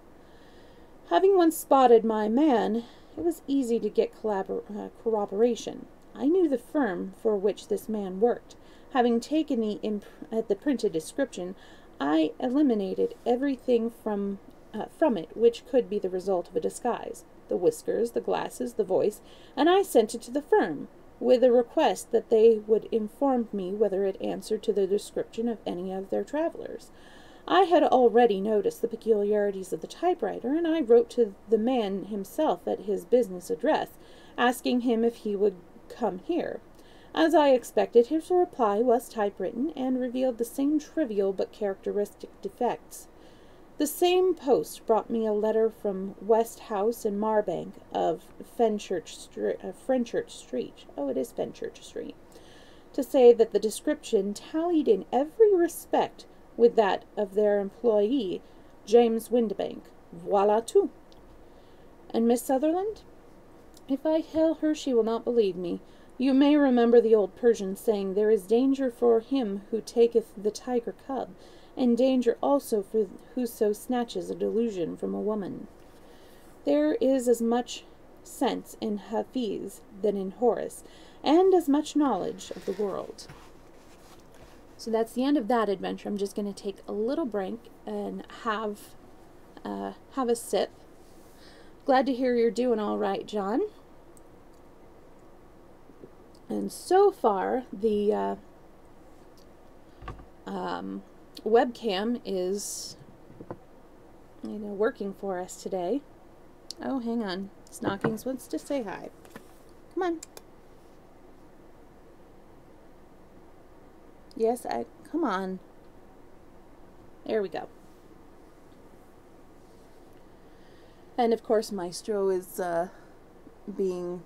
Having once spotted my man, it was easy to get corroboration. I knew the firm for which this man worked. Having taken the printed description, I eliminated everything from it which could be the result of a disguise: the whiskers, the glasses, the voice, and I sent it to the firm, with a request that they would inform me whether it answered to the description of any of their travelers. I had already noticed the peculiarities of the typewriter, and I wrote to the man himself at his business address, asking him if he would come here. As I expected, his reply was typewritten, and revealed the same trivial but characteristic defects. The same post brought me a letter from West House in Marbank of Fenchurch Street. Oh, it is Fenchurch Street. To say that the description tallied in every respect with that of their employee, James Windibank. Voilà tout. And Miss Sutherland? If I tell her, she will not believe me. You may remember the old Persian saying, "There is danger for him who taketh the tiger cub, and danger also for whoso snatches a delusion from a woman." There is as much sense in Hafiz than in Horace, and as much knowledge of the world. So that's the end of that adventure. I'm just going to take a little break and have a sip. Glad to hear you're doing all right, John. And so far, the webcam is, working for us today. Oh, hang on. Snockings wants to say hi. Come on. Yes, come on. There we go. And of course, Maestro is being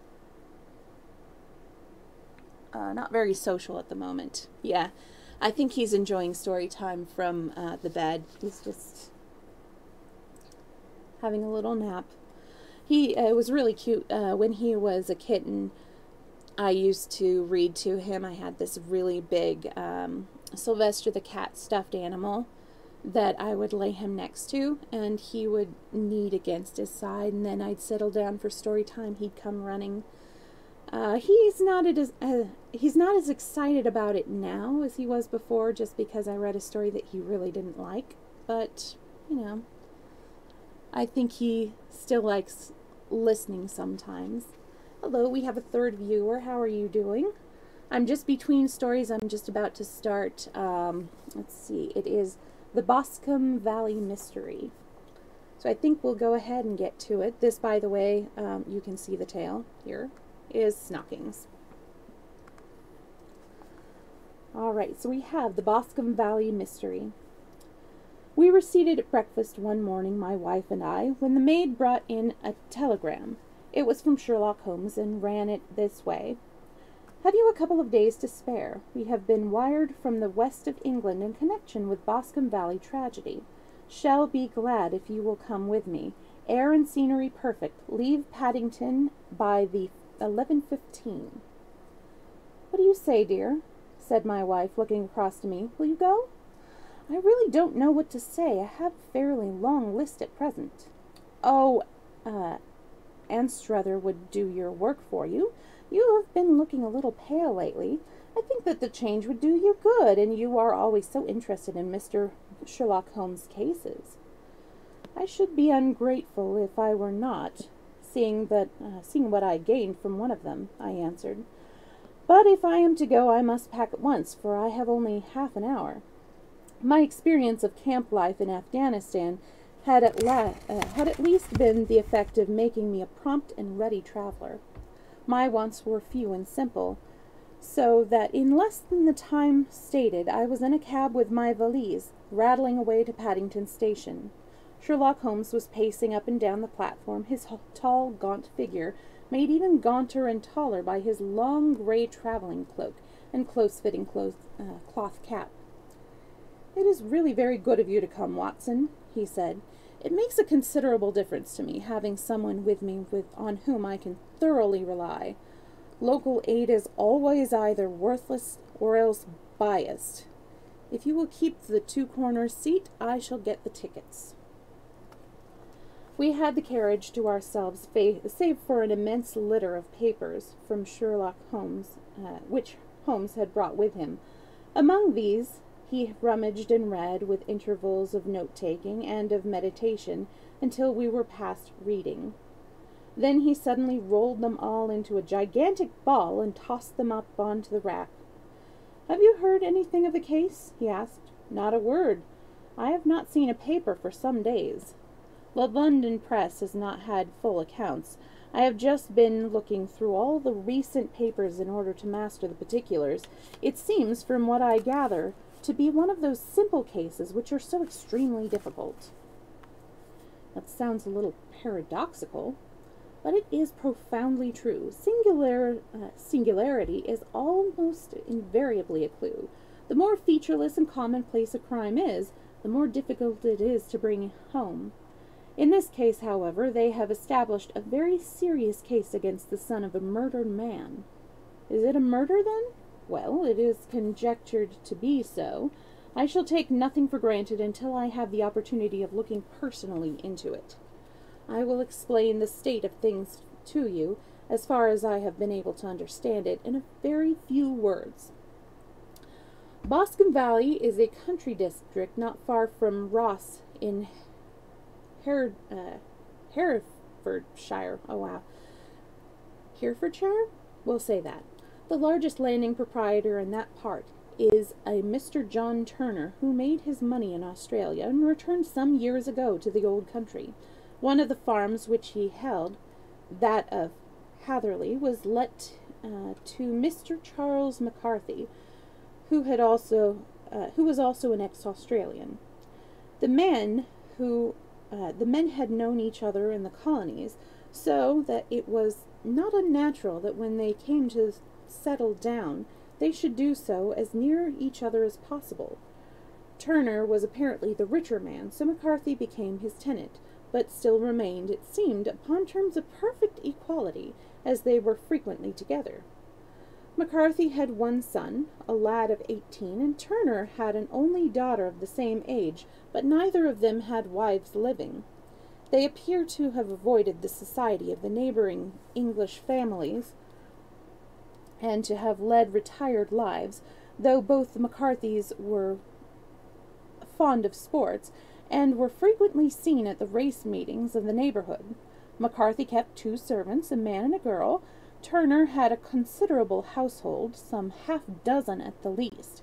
not very social at the moment. Yeah, I think he's enjoying story time from the bed. He's just having a little nap. It was really cute. When he was a kitten, I used to read to him. I had this really big Sylvester the cat stuffed animal that I would lay him next to, and he would knead against his side, and then I'd settle down for story time. He'd come running. He's not as excited about it now as he was before, just because I read a story that he really didn't like. But, I think he still likes listening sometimes. Hello, we have a third viewer. How are you doing? I'm just between stories. I'm just about to start, let's see, it is The Boscombe Valley Mystery. So I think we'll go ahead and get to it. This, by the way, you can see the tail here, is Snockings. Alright, so we have The Boscombe Valley Mystery. We were seated at breakfast one morning, my wife and I, when the maid brought in a telegram. It was from Sherlock Holmes and ran it this way. Have you a couple of days to spare? We have been wired from the west of England in connection with Boscombe Valley tragedy. Shall be glad if you will come with me. Air and scenery perfect. Leave Paddington by the 11:15. What do you say, dear? Said my wife, looking across to me. Will you go? I really don't know what to say. I have a fairly long list at present. Oh, Anstruther would do your work for you. You have been looking a little pale lately. I think that the change would do you good, and you are always so interested in Mr. Sherlock Holmes' cases. I should be ungrateful if I were not, seeing what I gained from one of them, I answered. But if I am to go, I must pack at once, for I have only half an hour. My experience of camp life in Afghanistan had at least been the effect of making me a prompt and ready traveler. My wants were few and simple, so that in less than the time stated I was in a cab with my valise, rattling away to Paddington Station. Sherlock Holmes was pacing up and down the platform, his tall, gaunt figure made even gaunter and taller by his long grey travelling cloak and close-fitting cloth cap. "It is really very good of you to come, Watson," he said. "It makes a considerable difference to me, having someone with me on whom I can thoroughly rely. Local aid is always either worthless or else biased. If you will keep the two-corner seat, I shall get the tickets." We had the carriage to ourselves, save for an immense litter of papers from Sherlock Holmes, which Holmes had brought with him. Among these he rummaged and read, with intervals of note-taking and of meditation, until we were past reading. Then he suddenly rolled them all into a gigantic ball and tossed them up onto the rack. "Have you heard anything of the case?" he asked. "Not a word. I have not seen a paper for some days. The London press has not had full accounts. I have just been looking through all the recent papers in order to master the particulars. It seems, from what I gather, to be one of those simple cases which are so extremely difficult." That sounds a little paradoxical, but it is profoundly true. Singularity is almost invariably a clue. The more featureless and commonplace a crime is, the more difficult it is to bring home. In this case, however, they have established a very serious case against the son of a murdered man. Is it a murder, then? Well, it is conjectured to be so. I shall take nothing for granted until I have the opportunity of looking personally into it. I will explain the state of things to you, as far as I have been able to understand it, in a very few words. Boscombe Valley is a country district not far from Ross in Herefordshire. Oh, wow. Herefordshire? We'll say that. The largest landing proprietor in that part is a Mr. John Turner, who made his money in Australia and returned some years ago to the old country. One of the farms which he held, that of Hatherley, was let to Mr. Charles McCarthy, who was also an ex-Australian. The men had known each other in the colonies, so that it was not unnatural that when they came to settle down, they should do so as near each other as possible. Turner was apparently the richer man, so McCarthy became his tenant, but still remained, it seemed, upon terms of perfect equality, as they were frequently together. McCarthy had one son, a lad of 18, and Turner had an only daughter of the same age, but neither of them had wives living. They appear to have avoided the society of the neighboring English families, and to have led retired lives, though both the McCarthys were fond of sports, and were frequently seen at the race meetings of the neighborhood. McCarthy kept 2 servants, a man and a girl. Turner had a considerable household, some half-dozen at the least.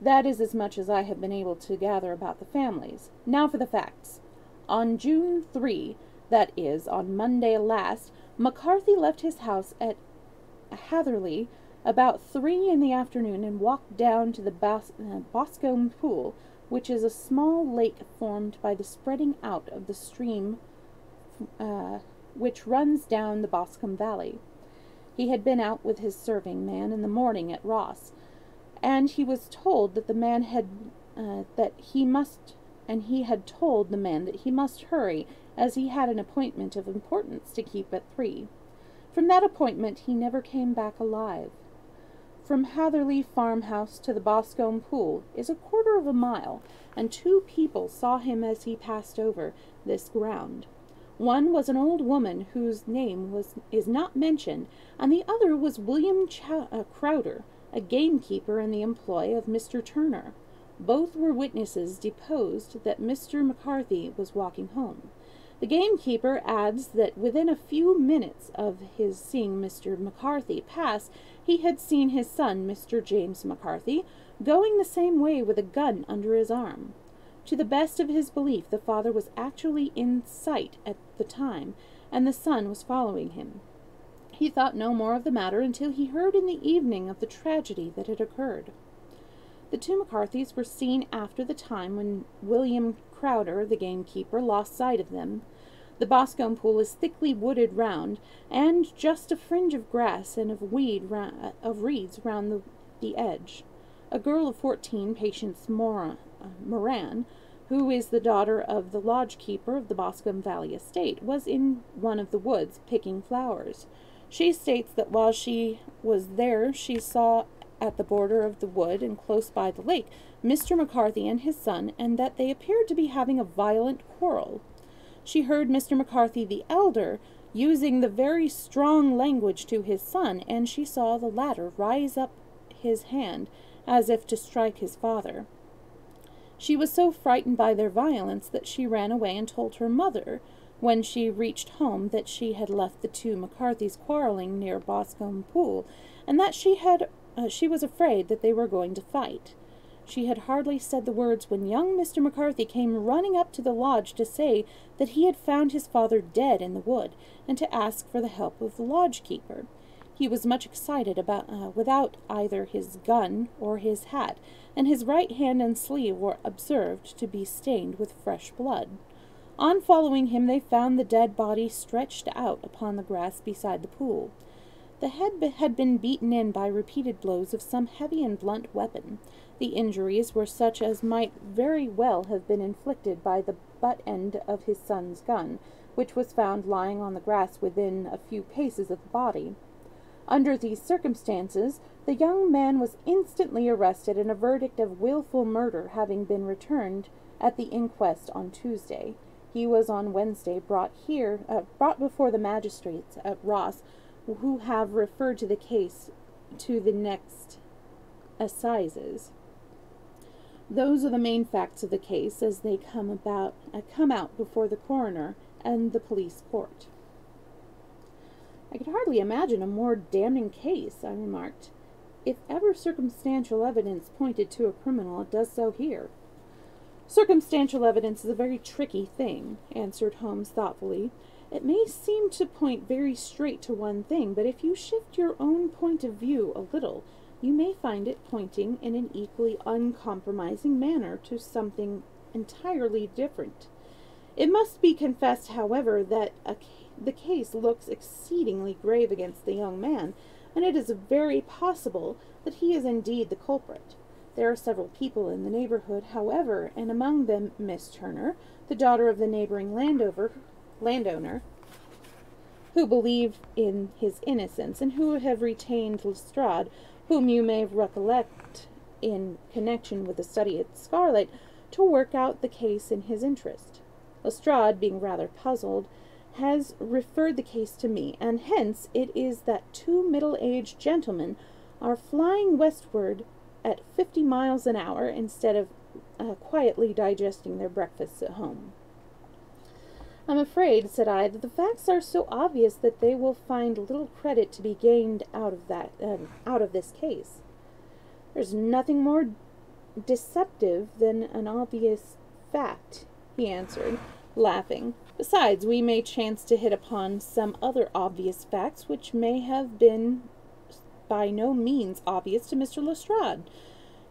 That is as much as I have been able to gather about the families. Now for the facts. On June 3, that is, on Monday last, McCarthy left his house at Hatherley about 3 in the afternoon and walked down to the Boscombe Pool, which is a small lake formed by the spreading out of the stream which runs down the Boscombe Valley. He had been out with his serving man in the morning at Ross, and he was told that the man had that he must and he had told the man that he must hurry, as he had an appointment of importance to keep at 3. From that appointment he never came back alive. From Hatherley farmhouse to the Boscombe Pool is a quarter of a mile, and 2 people saw him as he passed over this ground. One was an old woman whose name is not mentioned, and the other was William Crowder, a gamekeeper in the employ of Mr. Turner. Both were witnesses deposed that Mr. McCarthy was walking home. The gamekeeper adds that within a few minutes of his seeing Mr. McCarthy pass, he had seen his son, Mr. James McCarthy, going the same way with a gun under his arm. To the best of his belief, the father was actually in sight at the time, and the son was following him. He thought no more of the matter until he heard in the evening of the tragedy that had occurred. The 2 McCarthys were seen after the time when William Crowder, the gamekeeper, lost sight of them. The Boscombe Pool is thickly wooded round, and just a fringe of grass and of reeds round the edge. A girl of 14, Patience Moran, who is the daughter of the lodge-keeper of the Boscombe Valley estate, was in one of the woods picking flowers. She states that while she was there she saw at the border of the wood and close by the lake Mr. McCarthy and his son, and that they appeared to be having a violent quarrel. She heard Mr. McCarthy the elder using the very strong language to his son, and she saw the latter rise up his hand as if to strike his father. She was so frightened by their violence that she ran away and told her mother, when she reached home, that she had left the 2 McCarthys quarreling near Boscombe Pool, and that she was afraid that they were going to fight. She had hardly said the words when young Mr. McCarthy came running up to the lodge to say that he had found his father dead in the wood, and to ask for the help of the lodge-keeper. He was much excited without either his gun or his hat, and his right hand and sleeve were observed to be stained with fresh blood. On following him, they found the dead body stretched out upon the grass beside the pool. The head had been beaten in by repeated blows of some heavy and blunt weapon. The injuries were such as might very well have been inflicted by the butt end of his son's gun, which was found lying on the grass within a few paces of the body. Under these circumstances, the young man was instantly arrested, and a verdict of wilful murder having been returned at the inquest on Tuesday, he was on Wednesday brought before the magistrates at Ross, who have referred to the case to the next assizes. Those are the main facts of the case as they come out before the coroner and the police court. I could hardly imagine a more damning case, I remarked. If ever circumstantial evidence pointed to a criminal, it does so here. Circumstantial evidence is a very tricky thing, answered Holmes thoughtfully. It may seem to point very straight to one thing, but if you shift your own point of view a little, you may find it pointing in an equally uncompromising manner to something entirely different. It must be confessed, however, that the case looks exceedingly grave against the young man, and it is very possible that he is indeed the culprit. There are several people in the neighborhood, however, and among them Miss Turner, the daughter of the neighboring landowner, who believe in his innocence, and who have retained Lestrade, whom you may recollect in connection with the study at Scarlet, to work out the case in his interest. Lestrade, being rather puzzled, has referred the case to me, and hence it is that 2 middle-aged gentlemen are flying westward at 50 miles an hour instead of quietly digesting their breakfasts at home. I'm afraid, said I, that the facts are so obvious that they will find little credit to be gained out of this case. There's nothing more deceptive than an obvious fact, he answered, laughing. Besides, we may chance to hit upon some other obvious facts which may have been by no means obvious to Mr. Lestrade.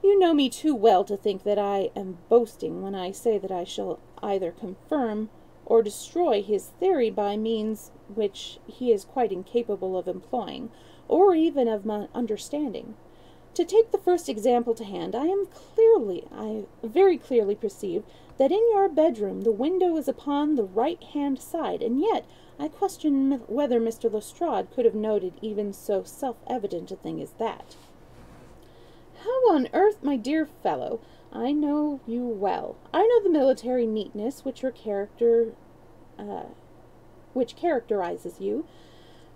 You know me too well to think that I am boasting when I say that I shall either confirm or destroy his theory by means which he is quite incapable of employing, or even of my understanding. To take the first example to hand, I very clearly perceive that in your bedroom the window is upon the right-hand side, and yet I question whether Mr. Lestrade could have noted even so self-evident a thing as that. How on earth, my dear fellow, I know you well. I know the military neatness which characterizes you.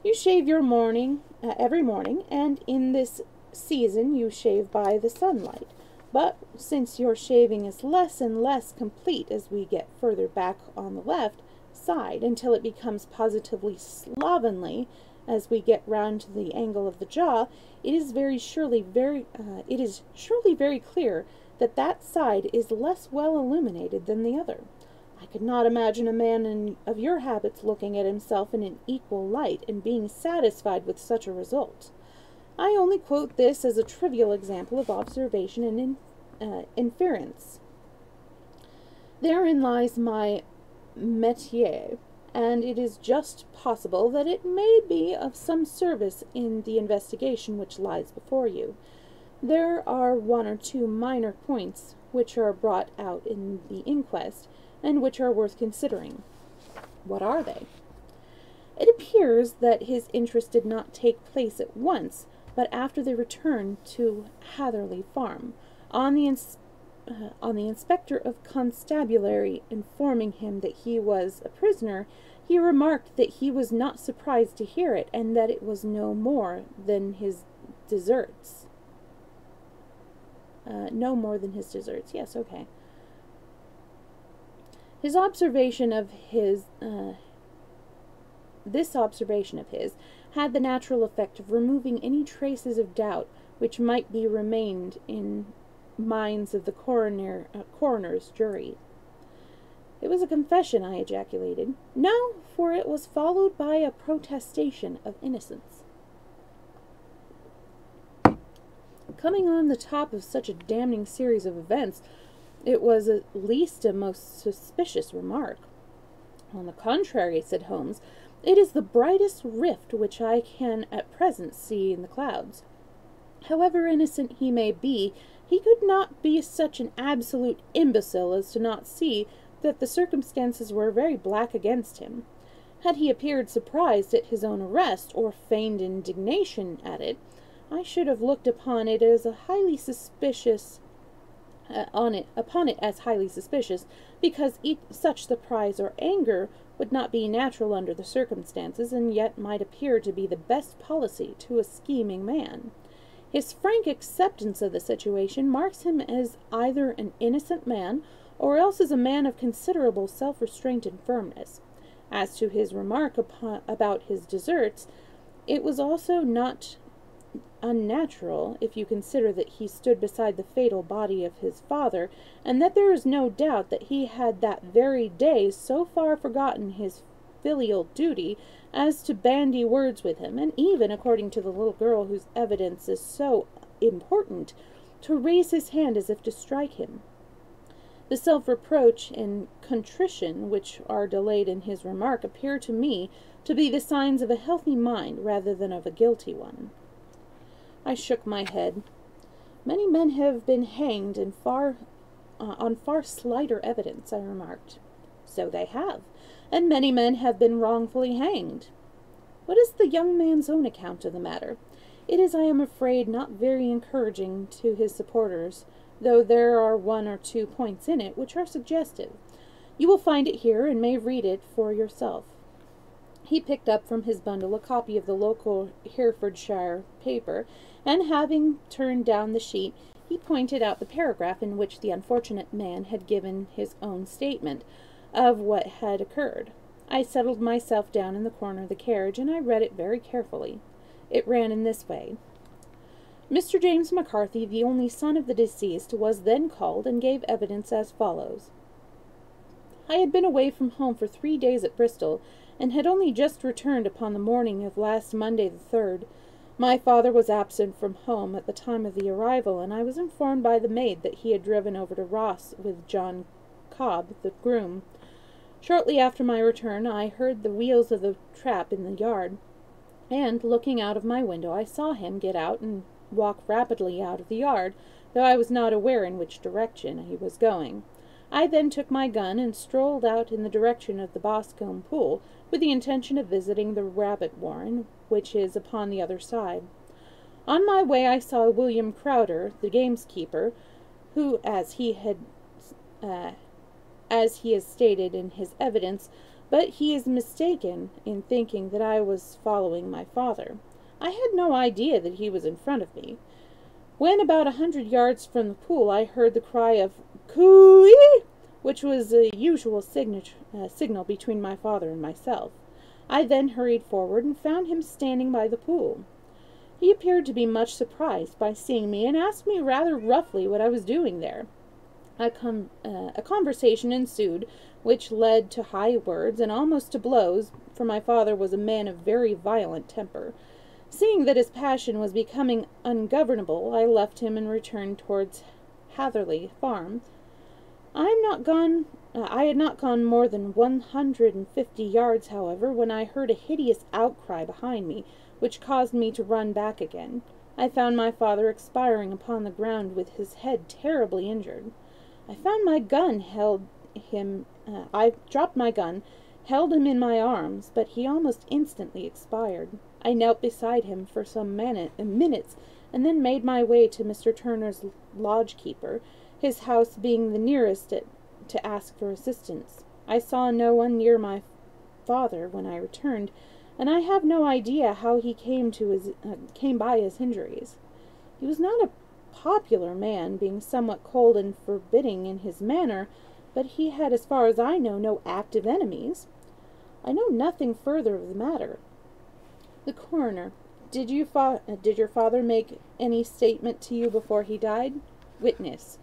You shave every morning, and in this season you shave by the sunlight. But since your shaving is less and less complete as we get further back on the left side, until it becomes positively slovenly as we get round to the angle of the jaw, it is surely very clear that that side is less well illuminated than the other. I could not imagine a man of your habits looking at himself in an equal light and being satisfied with such a result. I only quote this as a trivial example of observation and inference. Therein lies my métier, and it is just possible that it may be of some service in the investigation which lies before you. There are one or two minor points which are brought out in the inquest, and which are worth considering. What are they? It appears that his interest did not take place at once, but after they returned to Hatherley Farm. On the inspector of constabulary informing him that he was a prisoner, he remarked that he was not surprised to hear it, and that it was no more than his deserts. Yes, okay. This observation of his had the natural effect of removing any traces of doubt which might be remained in minds of the coroner's jury. It was a confession, I ejaculated. No, for it was followed by a protestation of innocence. Coming on the top of such a damning series of events, it was at least a most suspicious remark. On the contrary, said Holmes, it is the brightest rift which I can at present see in the clouds. However innocent he may be, he could not be such an absolute imbecile as to not see that the circumstances were very black against him. Had he appeared surprised at his own arrest, or feigned indignation at it, I should have looked upon it as highly suspicious, because such surprise or anger would not be natural under the circumstances, and yet might appear to be the best policy to a scheming man. His frank acceptance of the situation marks him as either an innocent man, or else as a man of considerable self-restraint and firmness. As to his remark about his deserts, it was also not unnatural, if you consider that he stood beside the fatal body of his father, and that there is no doubt that he had that very day so far forgotten his filial duty as to bandy words with him, and even, according to the little girl whose evidence is so important, to raise his hand as if to strike him. The self-reproach and contrition which are delayed in his remark appear to me to be the signs of a healthy mind rather than of a guilty one. I shook my head. Many men have been hanged on far slighter evidence, I remarked. So they have, and many men have been wrongfully hanged. What is the young man's own account of the matter? It is, I am afraid, not very encouraging to his supporters, though there are one or two points in it which are suggestive. You will find it here, and may read it for yourself. He picked up from his bundle a copy of the local Herefordshire paper, and having turned down the sheet, he pointed out the paragraph in which the unfortunate man had given his own statement of what had occurred. I settled myself down in the corner of the carriage, and I read it very carefully. It ran in this way. Mr. James McCarthy, the only son of the deceased, was then called and gave evidence as follows. I had been away from home for 3 days at Bristol, and had only just returned upon the morning of last Monday the 3rd. My father was absent from home at the time of the arrival, and I was informed by the maid that he had driven over to Ross with John Cobb, the groom. Shortly after my return, I heard the wheels of the trap in the yard, and, looking out of my window, I saw him get out and walk rapidly out of the yard, though I was not aware in which direction he was going. I then took my gun and strolled out in the direction of the Boscombe Pool, with the intention of visiting the rabbit warren, which is upon the other side. On my way I saw William Crowder, the gameskeeper, who, as he has stated in his evidence, but he is mistaken in thinking that I was following my father. I had no idea that he was in front of me. When about 100 yards from the pool, I heard the cry of "Coo-ee!" which was a usual signal between my father and myself. I then hurried forward and found him standing by the pool. He appeared to be much surprised by seeing me, and asked me rather roughly what I was doing there. A conversation ensued, which led to high words and almost to blows, for my father was a man of very violent temper. Seeing that his passion was becoming ungovernable, I left him and returned towards Hatherley Farm. I had not gone more than 150 yards, however, when I heard a hideous outcry behind me, which caused me to run back again. I found my father expiring upon the ground with his head terribly injured. I dropped my gun, held him in my arms, but he almost instantly expired. I knelt beside him for some minutes, and then made my way to Mr. Turner's lodge-keeper, his house being the nearest to ask for assistance. I saw no one near my father when I returned, and I have no idea how he came by his injuries. He was not a popular man, being somewhat cold and forbidding in his manner, but he had, as far as I know, no active enemies. I know nothing further of the matter. The coroner: Did your father make any statement to you before he died? Witness: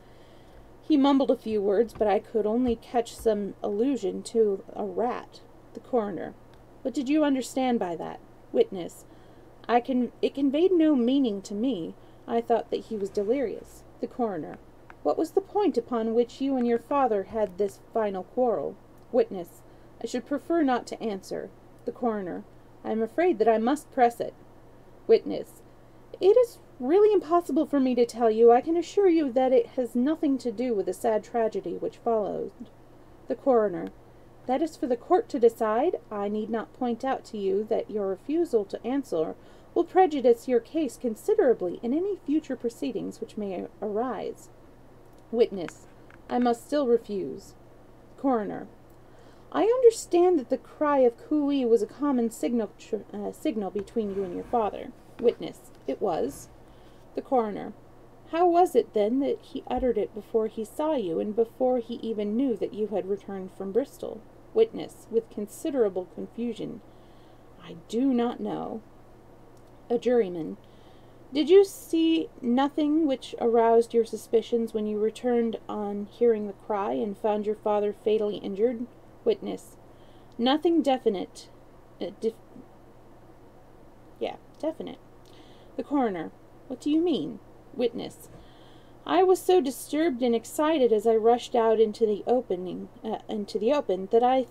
He mumbled a few words, but I could only catch some allusion to a rat. The coroner: What did you understand by that? Witness: It conveyed no meaning to me. I thought that he was delirious. The coroner: What was the point upon which you and your father had this final quarrel? Witness: I should prefer not to answer. The coroner: I am afraid that I must press it. Witness: It is really impossible for me to tell you. I can assure you that it has nothing to do with the sad tragedy which followed. The coroner: That is for the court to decide. I need not point out to you that your refusal to answer will prejudice your case considerably in any future proceedings which may arise. Witness: I must still refuse. Coroner: I understand that the cry of "Coo-ee" was a common signal between you and your father. Witness: It was. The coroner: How was it, then, that he uttered it before he saw you, and before he even knew that you had returned from Bristol? Witness, with considerable confusion: I do not know. A juryman: Did you see nothing which aroused your suspicions when you returned on hearing the cry, and found your father fatally injured? Witness: Nothing definite. Definite. The coroner: What do you mean? Witness: I was so disturbed and excited as I rushed out into the open that I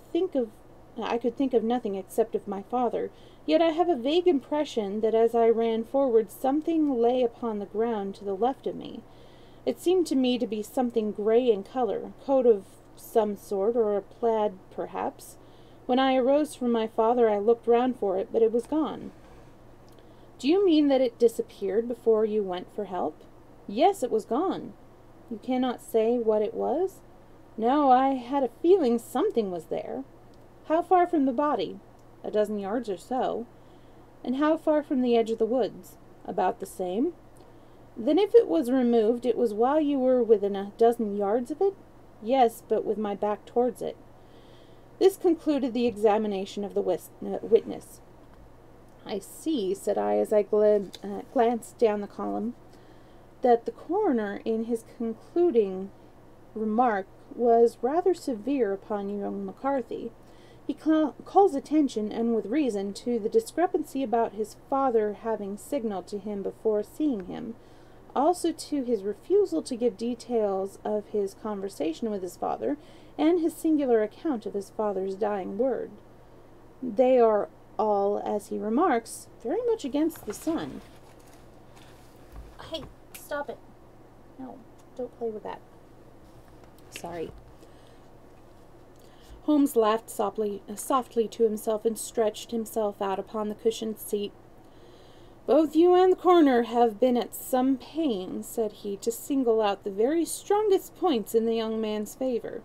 could think of nothing except of my father. Yet I have a vague impression that as I ran forward something lay upon the ground to the left of me. It seemed to me to be something grey in colour, a coat of some sort, or a plaid perhaps. When I arose from my father I looked round for it, but it was gone. Do you mean that it disappeared before you went for help? Yes, it was gone. You cannot say what it was? No, I had a feeling something was there. How far from the body? 12 yards or so. And how far from the edge of the woods? About the same. Then if it was removed, it was while you were within 12 yards of it? Yes, but with my back towards it. This concluded the examination of the witness. I see, said I, as I glanced down the column, that the coroner, in his concluding remark, was rather severe upon young McCarthy. He calls attention, and with reason, to the discrepancy about his father having signalled to him before seeing him, also to his refusal to give details of his conversation with his father, and his singular account of his father's dying word. They are all, as he remarks, very much against the son. hey, stop it. No, don't play with that. Sorry. Holmes laughed softly to himself and stretched himself out upon the cushioned seat. Both you and the coroner have been at some pains, said he, to single out the very strongest points in the young man's favor.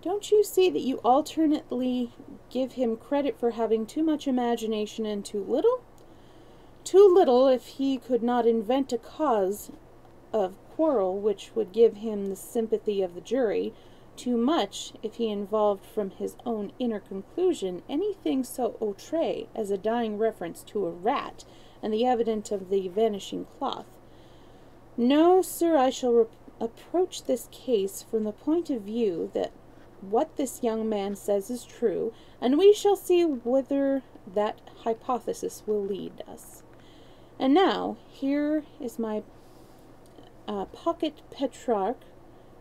Don't you see that you alternately give him credit for having too much imagination and too little? Too little if he could not invent a cause of quarrel which would give him the sympathy of the jury, too much if he involved from his own inner conclusion anything so outré as a dying reference to a rat and the evidence of the vanishing cloth. No, sir, I shall approach this case from the point of view that what this young man says is true, and we shall see whither that hypothesis will lead us. And now, here is my pocket Petrarch,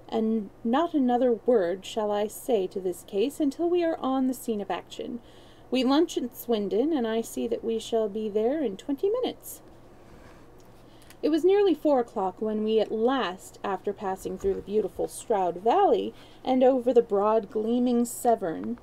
and not another word shall I say to this case until we are on the scene of action. We lunch at Swindon, and I see that we shall be there in 20 minutes. It was nearly 4 o'clock when we at last, after passing through the beautiful Stroud Valley and over the broad gleaming Severn,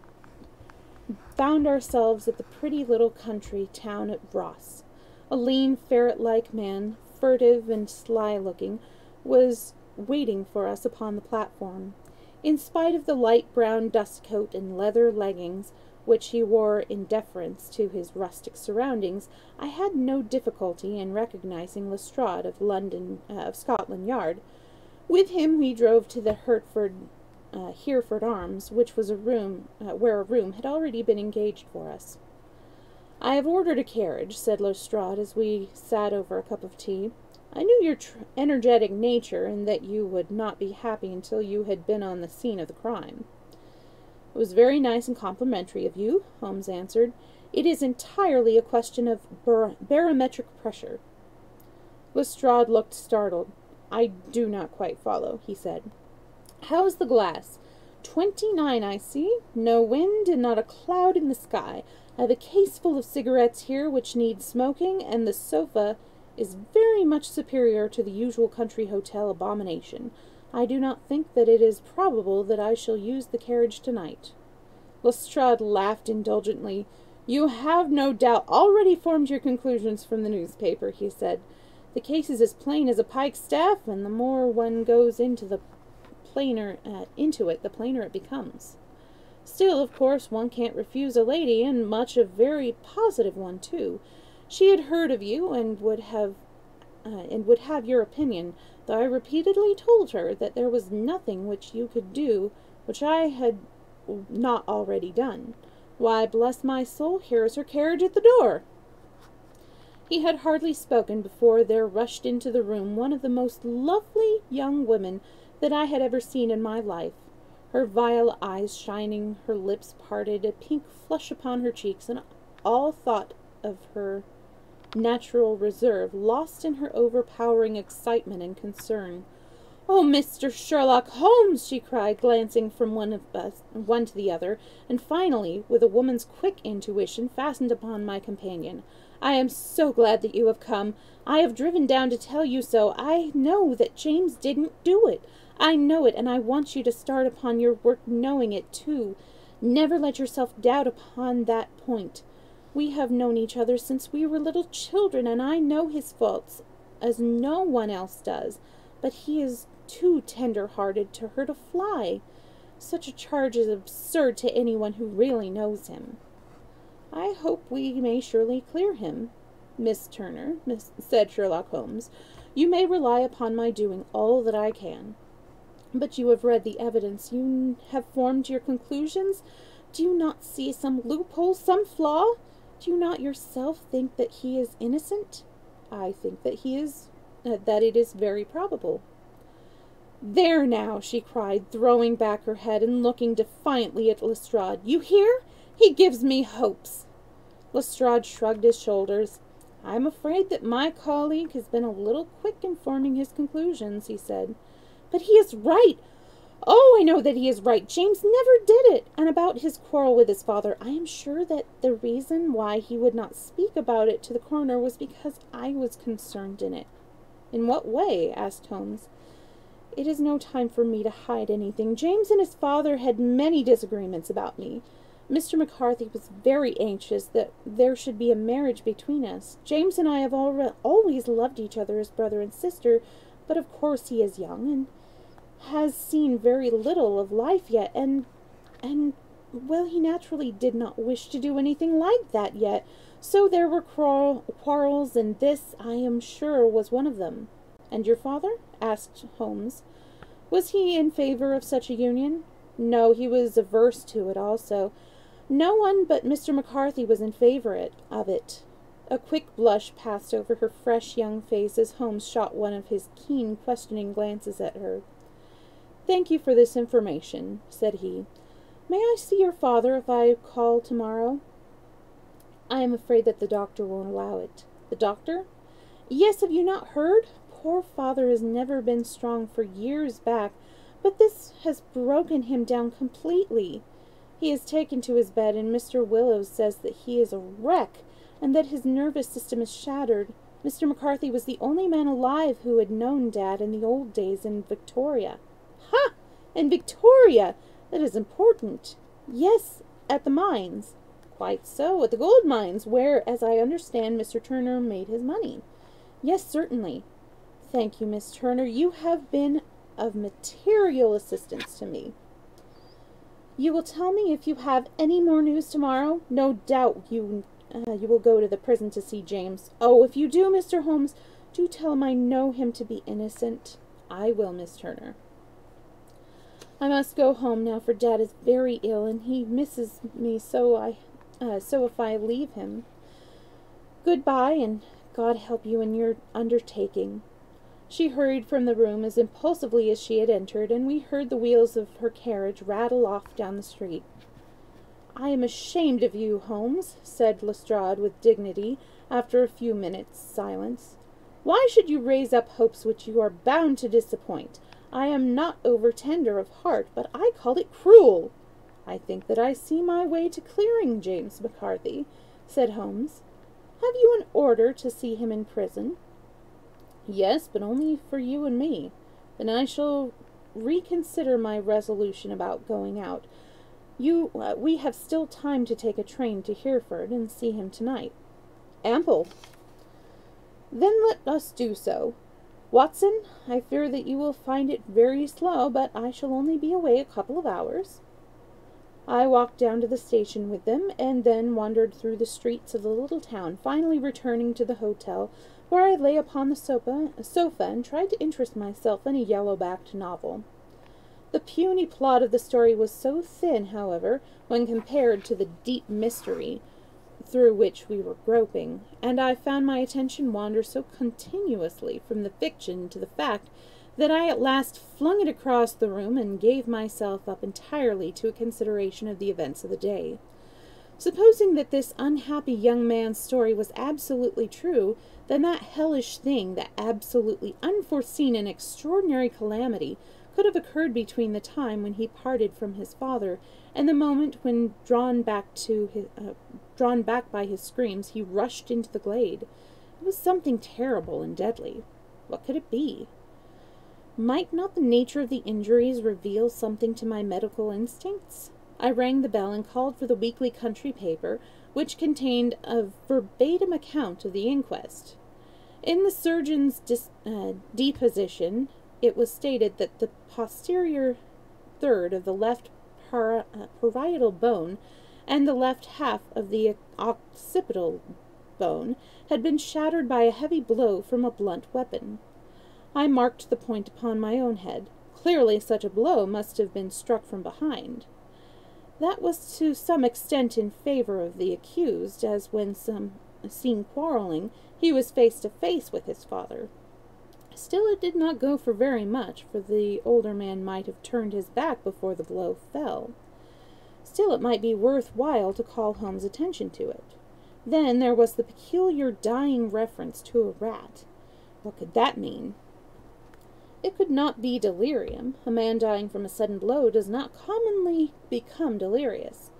found ourselves at the pretty little country town at Ross. A lean, ferret-like man, furtive and sly-looking, was waiting for us upon the platform. In spite of the light brown dust coat and leather leggings, which he wore in deference to his rustic surroundings, I had no difficulty in recognizing Lestrade of Scotland Yard. With him we drove to the Hereford Arms, which was where a room had already been engaged for us. I have ordered a carriage, said Lestrade as we sat over a cup of tea. I knew your energetic nature, and that you would not be happy until you had been on the scene of the crime. It was very nice and complimentary of you, Holmes answered. It is entirely a question of barometric pressure. Lestrade looked startled. I do not quite follow, he said. How is the glass? 29, I see. No wind and not a cloud in the sky. I have a case full of cigarettes here which need smoking, and the sofa is very much superior to the usual country hotel abomination. I do not think that it is probable that I shall use the carriage tonight. Lestrade laughed indulgently. You have no doubt already formed your conclusions from the newspaper, he said. The case is as plain as a pikestaff, and the more one goes into it, the plainer it becomes. Still, of course, one can't refuse a lady, and much a very positive one, too. She had heard of you, and would have your opinion, though I repeatedly told her that there was nothing which you could do which I had not already done. Why, bless my soul, here is her carriage at the door. He had hardly spoken before there rushed into the room one of the most lovely young women that I had ever seen in my life. Her violet eyes shining, her lips parted, a pink flush upon her cheeks, and all thought of her natural reserve lost in her overpowering excitement and concern. "Oh, Mr. Sherlock Holmes!" she cried, glancing from one to the other, and finally, with a woman's quick intuition, fastened upon my companion. "I am so glad that you have come. I have driven down to tell you so. I know that James didn't do it. I know it, and I want you to start upon your work knowing it, too. Never let yourself doubt upon that point. We have known each other since we were little children, and I know his faults, as no one else does. But he is too tender-hearted to hurt a fly. Such a charge is absurd to anyone who really knows him." "I hope we may surely clear him, Miss Turner," said Sherlock Holmes. "You may rely upon my doing all that I can." "But you have read the evidence. You have formed your conclusions. Do you not see some loophole, some flaw? Do you not yourself think that he is innocent?" "I think that that it is very probable." "There now," she cried, throwing back her head and looking defiantly at Lestrade. "You hear? He gives me hopes." Lestrade shrugged his shoulders. "I am afraid that my colleague has been a little quick in forming his conclusions," he said. "But he is right. Oh, I know that he is right. James never did it. And about his quarrel with his father, I am sure that the reason why he would not speak about it to the coroner was because I was concerned in it." "In what way?" asked Holmes. "It is no time for me to hide anything. James and his father had many disagreements about me. Mr. McCarthy was very anxious that there should be a marriage between us. James and I have always loved each other as brother and sister, but of course he is young and has seen very little of life yet, and well, he naturally did not wish to do anything like that yet. So there were quarrels, and this, I am sure, was one of them." "And your father?" asked Holmes. "Was he in favor of such a union?" "No, he was averse to it also. No one but Mr. McCarthy was in favor of it." A quick blush passed over her fresh young face as Holmes shot one of his keen, questioning glances at her. "Thank you for this information," said he. "May I see your father if I call tomorrow?" "I am afraid that the doctor won't allow it." "The doctor?" "Yes, have you not heard? Poor father has never been strong for years back, but this has broken him down completely. He is taken to his bed, and Mr. Willows says that he is a wreck, and that his nervous system is shattered. Mr. McCarthy was the only man alive who had known Dad in the old days in Victoria." "Ha! In Victoria! That is important." "Yes, at the mines." "Quite so, at the gold mines, where, as I understand, Mr. Turner made his money." "Yes, certainly." "Thank you, Miss Turner. You have been of material assistance to me." "You will tell me if you have any more news tomorrow? No doubt you will go to the prison to see James." "Oh, if you do, Mr. Holmes, do tell him I know him to be innocent." "I will, Miss Turner." "I must go home now, for Dad is very ill, and he misses me so if I leave him. Goodbye, and God help you in your undertaking." She hurried from the room as impulsively as she had entered, and we heard the wheels of her carriage rattle off down the street. "I am ashamed of you, Holmes," said Lestrade with dignity, after a few minutes' silence. "Why should you raise up hopes which you are bound to disappoint? I am not over-tender of heart, but I call it cruel." "I think that I see my way to clearing James McCarthy," said Holmes. "Have you an order to see him in prison?" "Yes, but only for you and me. Then I shall reconsider my resolution about going out. We have still time to take a train to Hereford and see him tonight." "Ample." "Then let us do so. Watson, I fear that you will find it very slow, but I shall only be away a couple of hours." I walked down to the station with them, and then wandered through the streets of the little town, finally returning to the hotel, where I lay upon the sofa and tried to interest myself in a yellow-backed novel. The puny plot of the story was so thin, however, when compared to the deep mystery through which we were groping, and I found my attention wander so continuously from the fiction to the fact, that I at last flung it across the room and gave myself up entirely to a consideration of the events of the day. Supposing that this unhappy young man's story was absolutely true, then that hellish thing, that absolutely unforeseen and extraordinary calamity, could have occurred between the time when he parted from his father and the moment when, drawn back by his screams, he rushed into the glade. It was something terrible and deadly. What could it be? Might not the nature of the injuries reveal something to my medical instincts? I rang the bell and called for the weekly country paper, which contained a verbatim account of the inquest. In the surgeon's deposition, it was stated that the posterior third of the left parietal bone and the left half of the occipital bone had been shattered by a heavy blow from a blunt weapon. I marked the point upon my own head. Clearly such a blow must have been struck from behind. That was to some extent in favor of the accused, as when seen quarreling, he was face to face with his father. Still, it did not go for very much, for the older man might have turned his back before the blow fell. Still, it might be worth while to call Holmes' attention to it. Then there was the peculiar dying reference to a rat. What could that mean? It could not be delirium. A man dying from a sudden blow does not commonly become delirious.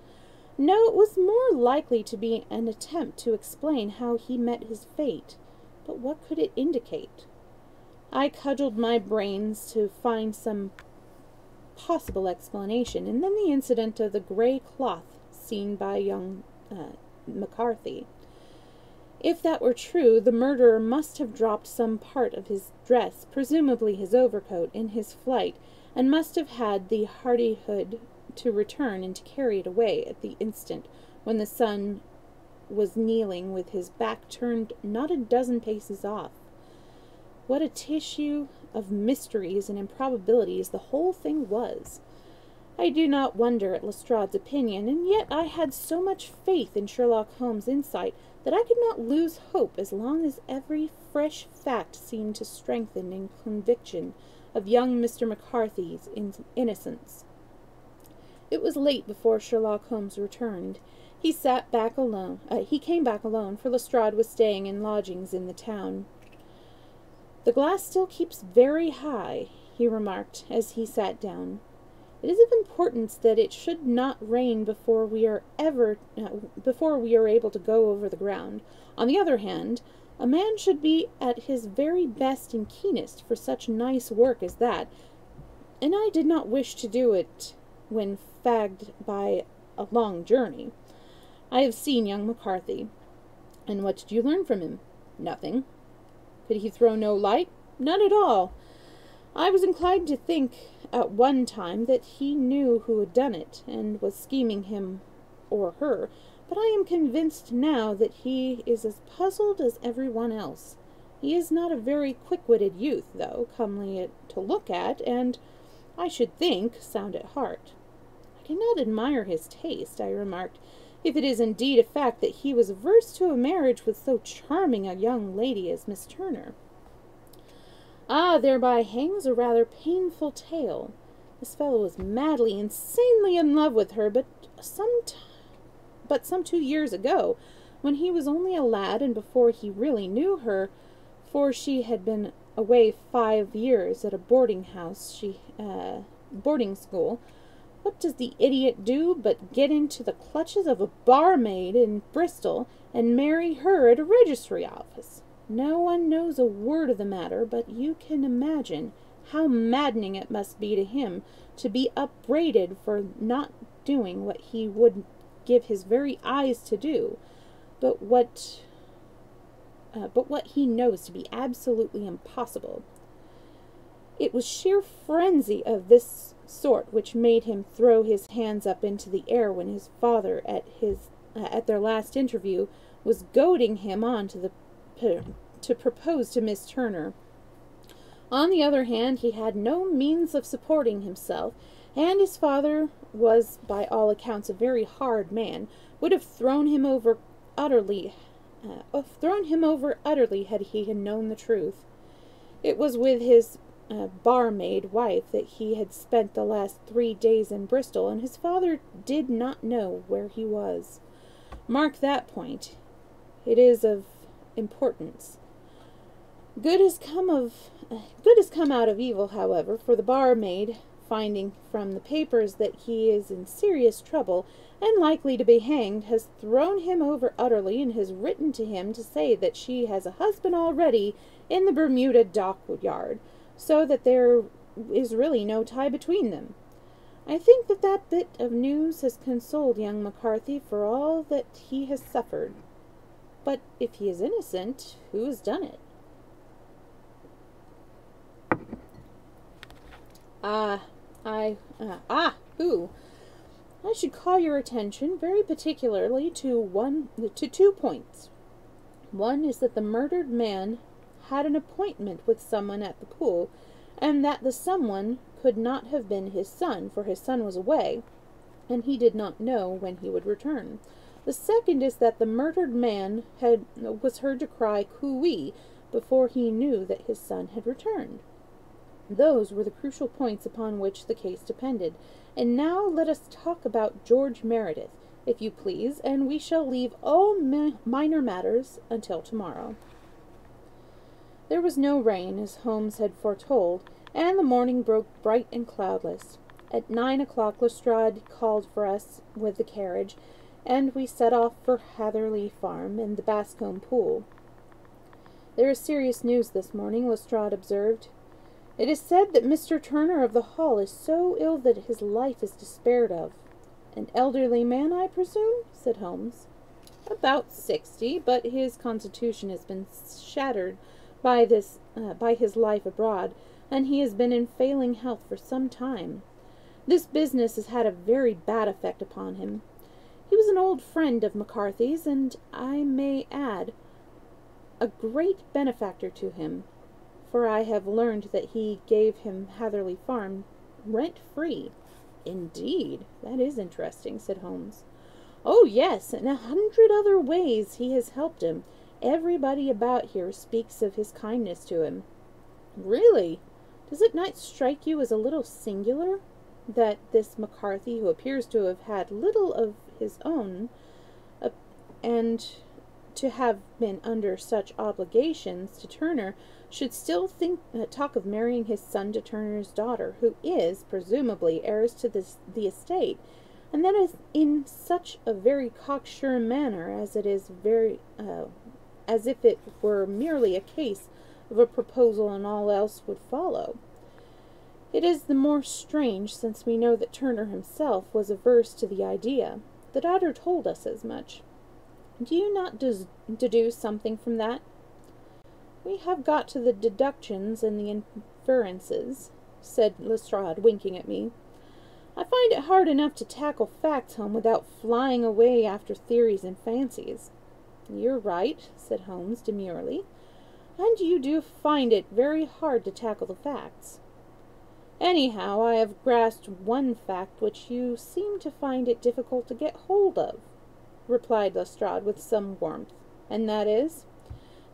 No, it was more likely to be an attempt to explain how he met his fate. But what could it indicate? I cudgelled my brains to find some possible explanation, and then the incident of the grey cloth seen by young McCarthy. If that were true, the murderer must have dropped some part of his dress, presumably his overcoat, in his flight, and must have had the hardihood to return and to carry it away at the instant when the son was kneeling with his back turned not a dozen paces off. What a tissue of mysteries and improbabilities the whole thing was! I do not wonder at Lestrade's opinion, and yet I had so much faith in Sherlock Holmes' insight that I could not lose hope as long as every fresh fact seemed to strengthen in conviction of young Mr. McCarthy's innocence. It was late before Sherlock Holmes returned. He came back alone, for Lestrade was staying in lodgings in the town. "The glass still keeps very high," he remarked as he sat down. "It is of importance that it should not rain before we are able to go over the ground. On the other hand, a man should be at his very best and keenest for such nice work as that, and I did not wish to do it when fagged by a long journey. I have seen young McCarthy." "And what did you learn from him?" "Nothing." "Could he throw no light?" "None at all. I was inclined to think at one time that he knew who had done it, and was scheming him or her, but I am convinced now that he is as puzzled as every one else. He is not a very quick-witted youth, though comely to look at, and, I should think, sound at heart." "I cannot admire his taste," I remarked, "if it is indeed a fact that he was averse to a marriage with so charming a young lady as Miss Turner." "Ah, thereby hangs a rather painful tale. This fellow was madly, insanely in love with her, but some 2 years ago, when he was only a lad and before he really knew her, for she had been away 5 years at a boarding school. What does the idiot do but get into the clutches of a barmaid in Bristol and marry her at a registry office? No one knows a word of the matter, but you can imagine how maddening it must be to him to be upbraided for not doing what he would give his very eyes to do, but what he knows to be absolutely impossible. It was sheer frenzy of this sort which made him throw his hands up into the air when his father, at their last interview, was goading him on to propose to Miss Turner. On the other hand, he had no means of supporting himself, and his father was by all accounts a very hard man, would have thrown him over utterly had he known the truth. It was with his barmaid wife that he had spent the last 3 days in Bristol, and his father did not know where he was. Mark that point. It is of importance. Good has come out of evil, however, for the barmaid, finding from the papers that he is in serious trouble and likely to be hanged, has thrown him over utterly, and has written to him to say that she has a husband already in the Bermuda dockyard, so that there is really no tie between them. I think that bit of news has consoled young McCarthy for all that he has suffered. But if he is innocent, who has done it? Who? I should call your attention very particularly to 2 points. One is that the murdered man had an appointment with someone at the pool, and that the someone could not have been his son, for his son was away, and he did not know when he would return. The second is that the murdered man was heard to cry "Coo-ee" before he knew that his son had returned. Those were the crucial points upon which the case depended. And now let us talk about George Meredith, if you please, and we shall leave all minor matters until tomorrow. There was no rain, as Holmes had foretold, and the morning broke bright and cloudless. At 9 o'clock Lestrade called for us with the carriage, and we set off for Hatherley Farm and the Bascombe Pool. "There is serious news this morning," Lestrade observed. "It is said that Mr. Turner of the Hall is so ill that his life is despaired of." "An elderly man, I presume?" said Holmes. "About 60, but his constitution has been shattered by his life abroad, and he has been in failing health for some time. This business has had a very bad effect upon him. He was an old friend of McCarthy's, and I may add, a great benefactor to him, for I have learned that he gave him Hatherley Farm rent-free." "Indeed, that is interesting," said Holmes. "Oh, yes, in 100 other ways he has helped him. Everybody about here speaks of his kindness to him." "Really? Does it not strike you as a little singular that this McCarthy, who appears to have had little of his own, and to have been under such obligations to Turner, should still talk of marrying his son to Turner's daughter, who is, presumably, heiress to the estate, and that is in such a very cocksure manner, as if it were merely a case of a proposal and all else would follow? It is the more strange, since we know that Turner himself was averse to the idea. The daughter told us as much. Do you not deduce something from that?" "We have got to the deductions and the inferences," said Lestrade, winking at me. "I find it hard enough to tackle facts, Holmes, without flying away after theories and fancies." "You're right," said Holmes demurely, "and you do find it very hard to tackle the facts." "Anyhow, I have grasped one fact which you seem to find it difficult to get hold of," replied Lestrade with some warmth, "and that is,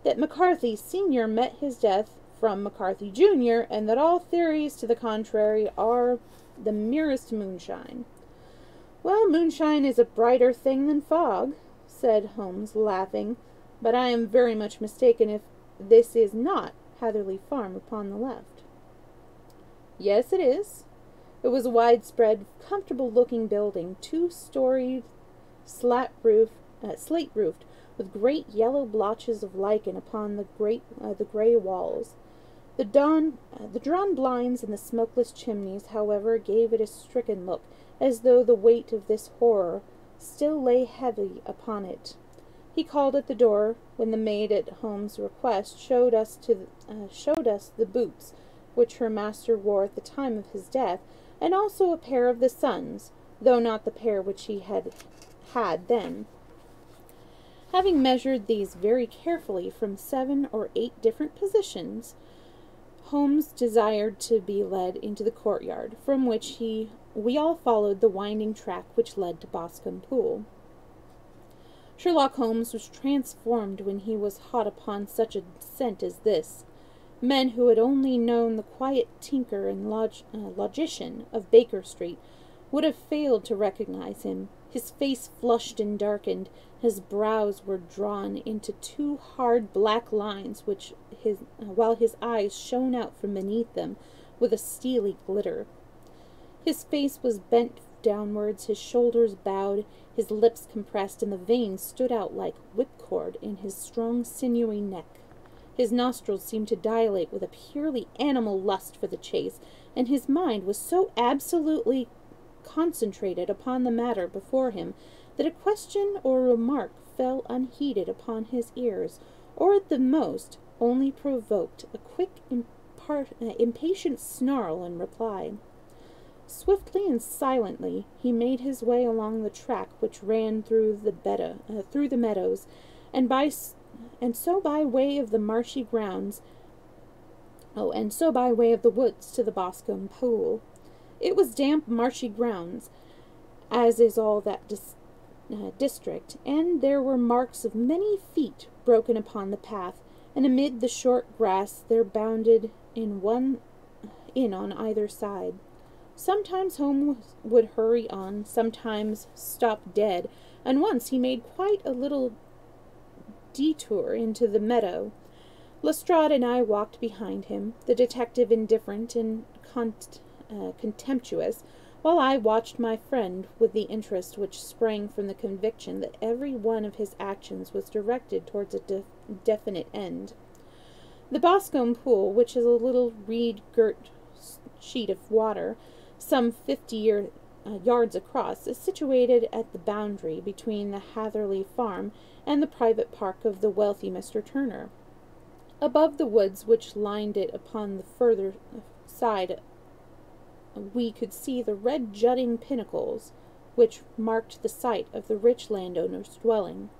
that McCarthy Sr. met his death from McCarthy Jr., and that all theories to the contrary are the merest moonshine." "Well, moonshine is a brighter thing than fog," said Holmes, laughing, "but I am very much mistaken if this is not Hatherley Farm upon the left." "Yes, it is." It was a widespread, comfortable-looking building, 2-storied, slate-roofed, with great yellow blotches of lichen upon the grey walls. The drawn blinds and the smokeless chimneys, however, gave it a stricken look, as though the weight of this horror still lay heavy upon it. He called at the door, when the maid, at Holmes' request, showed us the boots which her master wore at the time of his death, and also a pair of the son's, though not the pair which he had then. Having measured these very carefully from 7 or 8 different positions, Holmes desired to be led into the courtyard, from which we all followed the winding track which led to Boscombe Pool. Sherlock Holmes was transformed when he was hot upon such a scent as this. Men who had only known the quiet tinker and logician of Baker Street would have failed to recognize him. His face flushed and darkened, his brows were drawn into 2 hard black lines, while his eyes shone out from beneath them with a steely glitter. His face was bent downwards, his shoulders bowed, his lips compressed, and the veins stood out like whipcord in his strong, sinewy neck. His nostrils seemed to dilate with a purely animal lust for the chase, and his mind was so absolutely concentrated upon the matter before him that a question or remark fell unheeded upon his ears, or at the most only provoked a quick, impatient snarl in reply. Swiftly and silently he made his way along the track which ran through the meadows, and so by way of the marshy grounds, and so by way of the woods to the Boscombe Pool. It was damp, marshy grounds, as is all that district, and there were marks of many feet broken upon the path, and amid the short grass there bounded in on either side. Sometimes Holmes would hurry on, sometimes stop dead, and once he made quite a little detour into the meadow. Lestrade and I walked behind him, the detective indifferent and contemptuous, while I watched my friend with the interest which sprang from the conviction that every one of his actions was directed towards a definite end. The Boscombe Pool, which is a little reed-girt sheet of water, some 50 yards across, is situated at the boundary between the Hatherley farm and the private park of the wealthy Mr. Turner. Above the woods which lined it upon the further side, we could see the red jutting pinnacles which marked the site of the rich landowner's dwelling.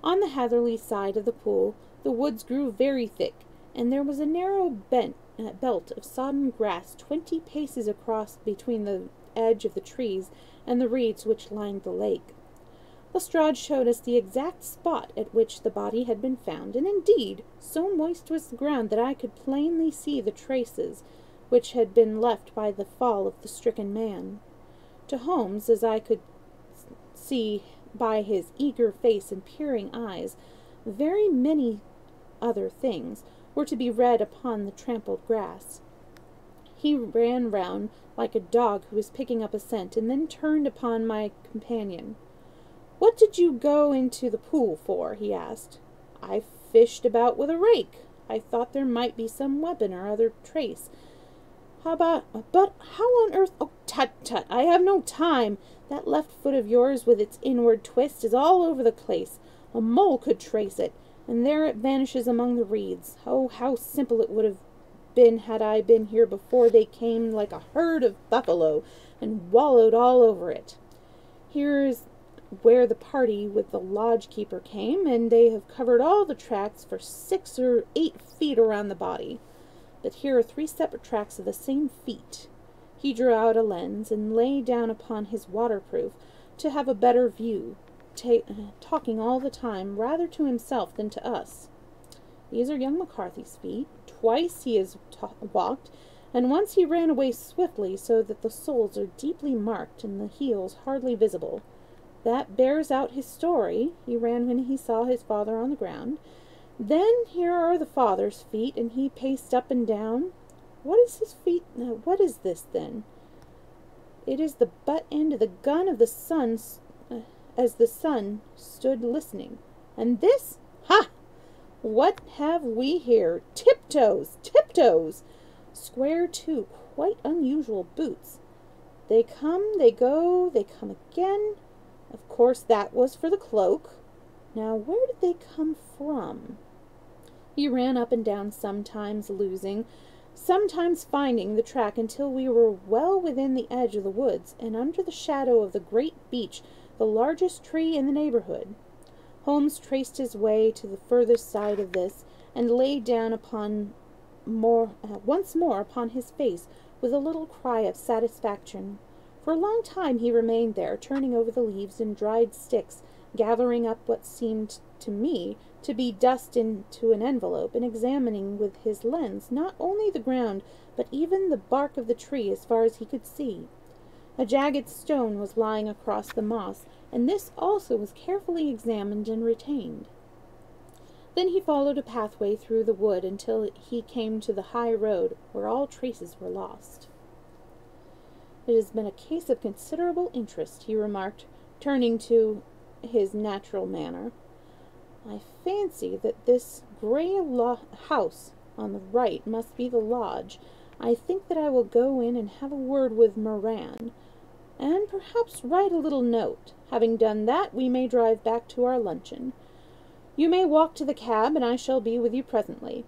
On the Hatherley side of the pool the woods grew very thick, and there was a narrow belt of sodden grass 20 paces across between the edge of the trees and the reeds which lined the lake. Lestrade showed us the exact spot at which the body had been found, and indeed so moist was the ground that I could plainly see the traces which had been left by the fall of the stricken man. To Holmes, as I could see by his eager face and peering eyes, very many other things were to be read upon the trampled grass. He ran round like a dog who was picking up a scent, and then turned upon my companion. "What did you go into the pool for?" he asked. "I fished about with a rake. I thought there might be some weapon or other trace. But how on earth— Oh, tut, tut, I have no time. That left foot of yours with its inward twist is all over the place. A mole could trace it, and there it vanishes among the reeds. Oh, how simple it would have been had I been here before they came like a herd of buffalo and wallowed all over it. Here is where the party with the lodge-keeper came, and they have covered all the tracks for 6 or 8 feet around the body. But here are 3 separate tracks of the same feet." He drew out a lens and lay down upon his waterproof to have a better view, talking all the time rather to himself than to us. "These are young McCarthy's feet. Twice he has walked, and once he ran away swiftly, so that the soles are deeply marked and the heels hardly visible. That bears out his story. He ran when he saw his father on the ground. Then here are the father's feet, and he paced up and down. What is his feet? What is this, then? It is the butt end of the gun of the sun, as the son stood listening. And this? Ha! What have we here? Tiptoes! Tiptoes! Square, too, quite unusual boots. They come, they go, they come again. Of course, that was for the cloak. Now, where did they come from?" He ran up and down, sometimes losing, sometimes finding the track, until we were well within the edge of the woods, and under the shadow of the great beech, the largest tree in the neighborhood. Holmes traced his way to the furthest side of this, and lay down once more upon his face, with a little cry of satisfaction. For a long time he remained there, turning over the leaves and dried sticks, gathering up what seemed to me to be dust into an envelope, and examining with his lens not only the ground, but even the bark of the tree as far as he could see. A jagged stone was lying across the moss, and this also was carefully examined and retained. Then he followed a pathway through the wood until he came to the high road, where all traces were lost. "It has been a case of considerable interest," he remarked, turning to his natural manner. "I fancy that this grey house on the right must be the lodge. I think that I will go in and have a word with Moran, and perhaps write a little note. Having done that, we may drive back to our luncheon. You may walk to the cab, and I shall be with you presently."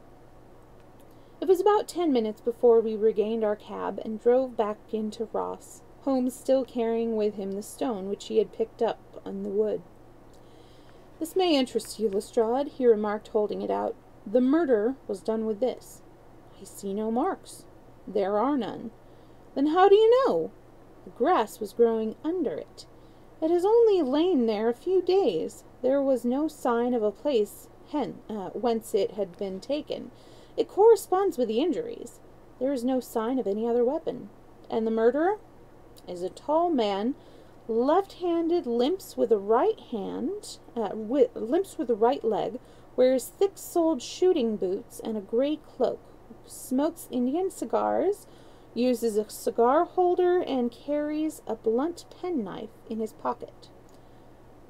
It was about 10 minutes before we regained our cab and drove back into Ross, Holmes still carrying with him the stone which he had picked up in the wood. "This may interest you, Lestrade," he remarked, holding it out. "The murder was done with this." "I see no marks." "There are none." "Then how do you know?" "The grass was growing under it. It has only lain there a few days. There was no sign of a place whence it had been taken. It corresponds with the injuries. There is no sign of any other weapon. And the murderer is a tall man, left-handed, limps with the right leg, wears thick-soled shooting boots and a grey cloak, smokes Indian cigars, uses a cigar holder, and carries a blunt penknife in his pocket.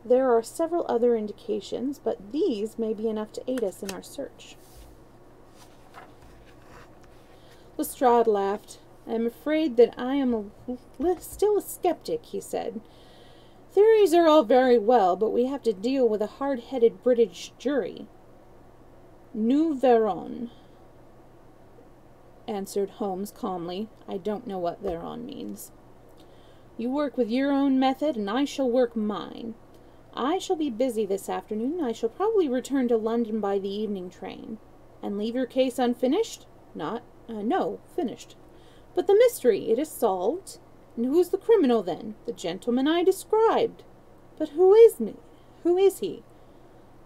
There are several other indications, but these may be enough to aid us in our search." Lestrade laughed. "I am afraid that I am still a skeptic," he said. "Theories are all very well, but we have to deal with a hard-headed British jury." "Nous verrons," answered Holmes calmly. "I don't know what thereon means." "You work with your own method, and I shall work mine. I shall be busy this afternoon. I shall probably return to London by the evening train." "And leave your case unfinished?" No, finished." "But the mystery, it is solved? And who's the criminal, then?" "The gentleman I described." "But who is he?"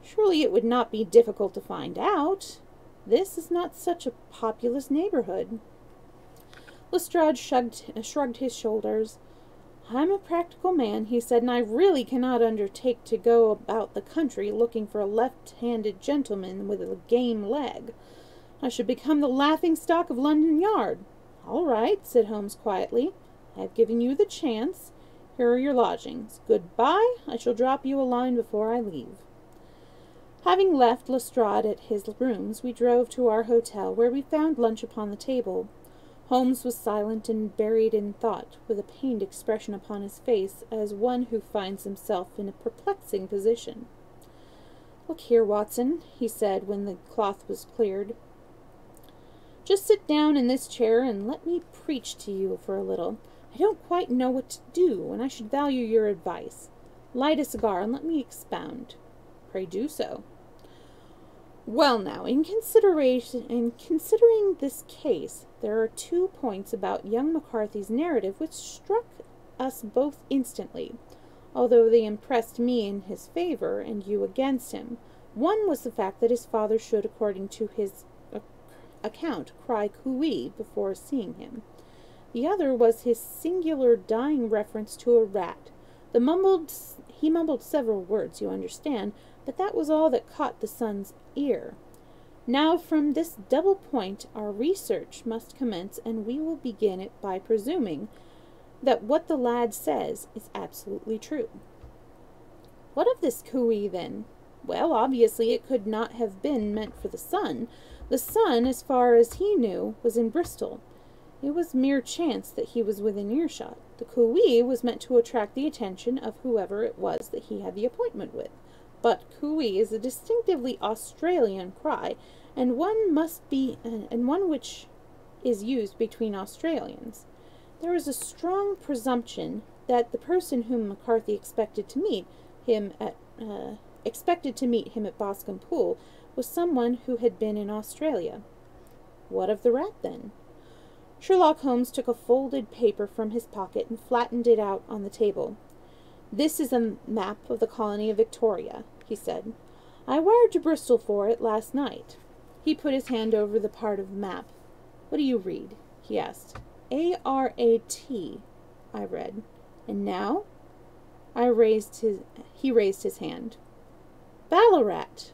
"Surely it would not be difficult to find out. This is not such a populous neighborhood." Lestrade shrugged his shoulders. "I'm a practical man," he said, "and I really cannot undertake to go about the country looking for a left-handed gentleman with a game leg. I should become the laughing-stock of London Yard." "All right," said Holmes quietly. "I have given you the chance. Here are your lodgings. Good-bye. I shall drop you a line before I leave." Having left Lestrade at his rooms, we drove to our hotel, where we found lunch upon the table. Holmes was silent and buried in thought, with a pained expression upon his face, as one who finds himself in a perplexing position. "Look here, Watson," he said, when the cloth was cleared. "Just sit down in this chair and let me preach to you for a little. I don't quite know what to do, and I should value your advice. Light a cigar and let me expound." "Pray do so." "Well now, in considering this case, there are 2 points about young McCarthy's narrative which struck us both instantly, although they impressed me in his favor and you against him. One was the fact that his father should, according to his account, cry cooee before seeing him. The other was his singular dying reference to a rat. He mumbled several words, you understand, but that was all that caught the son's ear. Now, from this double point, our research must commence, and we will begin it by presuming that what the lad says is absolutely true." "What of this cooee, then?" "Well, obviously it could not have been meant for the son. The son, as far as he knew, was in Bristol. It was mere chance that he was within earshot. The cooee was meant to attract the attention of whoever it was that he had the appointment with. But cooee is a distinctively Australian cry, and one which is used between Australians. There is a strong presumption that the person whom McCarthy expected to meet him at Boscombe Pool was someone who had been in Australia." "What of the rat, then?" Sherlock Holmes took a folded paper from his pocket and flattened it out on the table. "This is a map of the colony of Victoria," he said. "I wired to Bristol for it last night." He put his hand over the part of the map. "What do you read?" he asked. "A-R-A-T, I read. "And now?" He raised his hand. "Ballarat."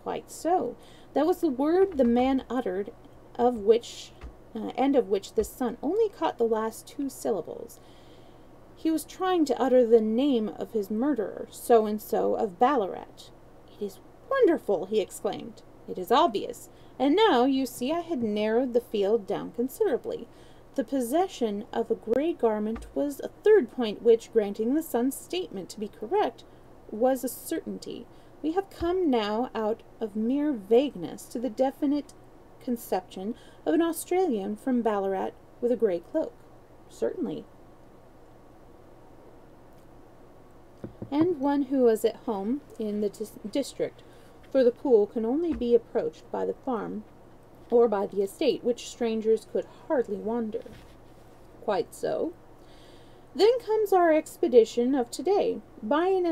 "Quite so. That was the word the man uttered, of which the son only caught the last 2 syllables. He was trying to utter the name of his murderer, so-and-so of Ballarat." "It is wonderful!" he exclaimed. "It is obvious. And now, you see, I had narrowed the field down considerably. The possession of a grey garment was a 3rd point which, granting the son's statement to be correct, was a certainty. We have come now out of mere vagueness to the definite conception of an Australian from Ballarat with a grey cloak." "Certainly." "And one who was at home in the district, for the pool can only be approached by the farm or by the estate, which strangers could hardly wander." "Quite so." "Then comes our expedition of today. By an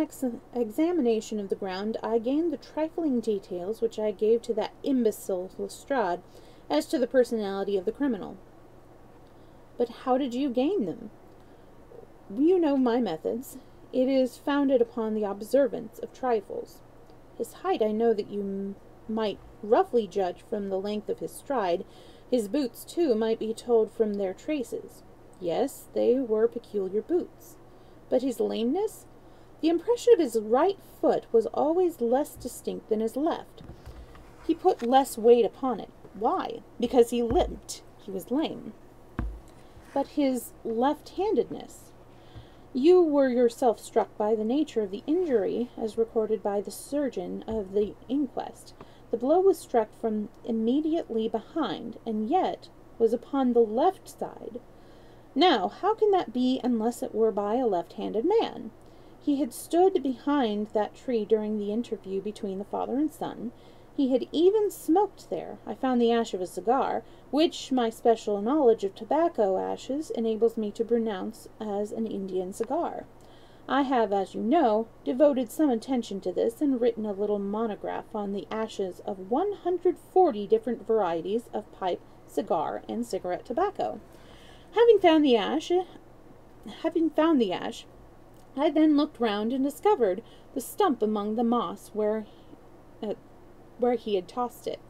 examination of the ground, I gained the trifling details which I gave to that imbecile Lestrade as to the personality of the criminal." "But how did you gain them?" "You know my methods. It is founded upon the observance of trifles. His height I know that you might roughly judge from the length of his stride. His boots, too, might be told from their traces. Yes, they were peculiar boots. But his lameness? The impression of his right foot was always less distinct than his left. He put less weight upon it. Why? Because he limped. he was lame, but his left-handedness. You were yourself struck by the nature of the injury, as recorded by the surgeon of the inquest. The blow was struck from immediately behind, and yet was upon the left side. Now, how can that be unless it were by a left-handed man? He had stood behind that tree during the interview between the father and son. He had even smoked there. I found the ash of a cigar, which my special knowledge of tobacco ashes enables me to pronounce as an Indian cigar. I have, as you know, devoted some attention to this and written a little monograph on the ashes of 140 different varieties of pipe, cigar, and cigarette tobacco. Having found the ash, I then looked round and discovered the stump among the moss where he had tossed it.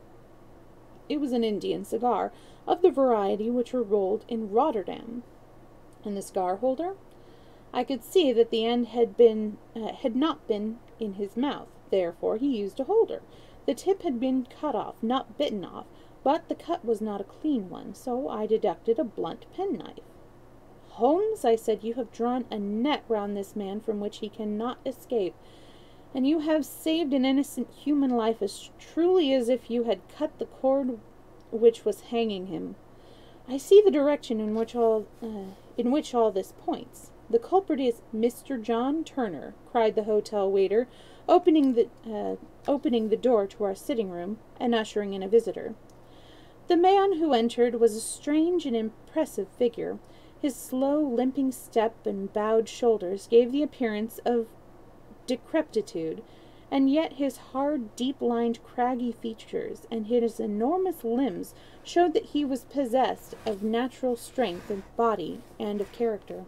It was an Indian cigar, of the variety which are rolled in Rotterdam. And the cigar holder? I could see that the end had not been in his mouth, therefore he used a holder. The tip had been cut off, not bitten off, but the cut was not a clean one, so I deducted a blunt penknife. Holmes, I said, you have drawn a net round this man from which he cannot escape, and you have saved an innocent human life as truly as if you had cut the cord which was hanging him. I see the direction in which all this points. The culprit is Mr. John Turner, cried the hotel waiter, opening the door to our sitting room and ushering in a visitor. The man who entered was a strange and impressive figure. His slow, limping step and bowed shoulders gave the appearance of decrepitude, and yet his hard, deep-lined, craggy features and his enormous limbs showed that he was possessed of natural strength of body and of character.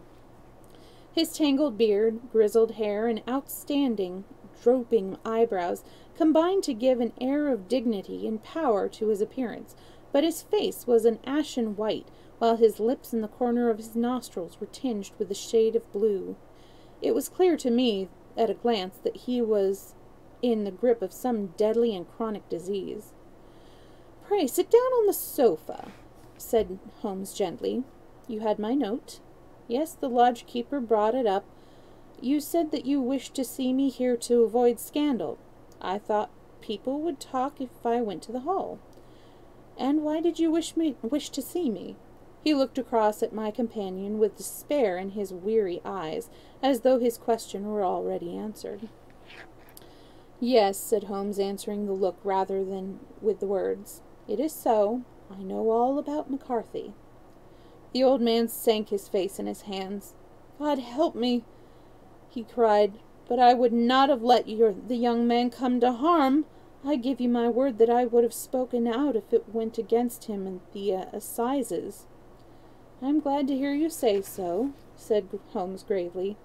His tangled beard, grizzled hair, and outstanding, drooping eyebrows combined to give an air of dignity and power to his appearance, but his face was an ashen white, while his lips and the corner of his nostrils were tinged with a shade of blue. It was clear to me at a glance that he was in the grip of some deadly and chronic disease. "Pray sit down on the sofa," said Holmes gently. "You had my note?" "Yes, the lodge-keeper brought it up. You said that you wished to see me here to avoid scandal. I thought people would talk if I went to the hall." "And why did you wish to see me?" He looked across at my companion with despair in his weary eyes, as though his question were already answered. "Yes," said Holmes, answering the look rather than with the words. "It is so. I know all about McCarthy." The old man sank his face in his hands. "God help me," he cried, "but I would not have let the young man come to harm. I give you my word that I would have spoken out if it went against him in the assizes." "I am glad to hear you say so," said Holmes gravely.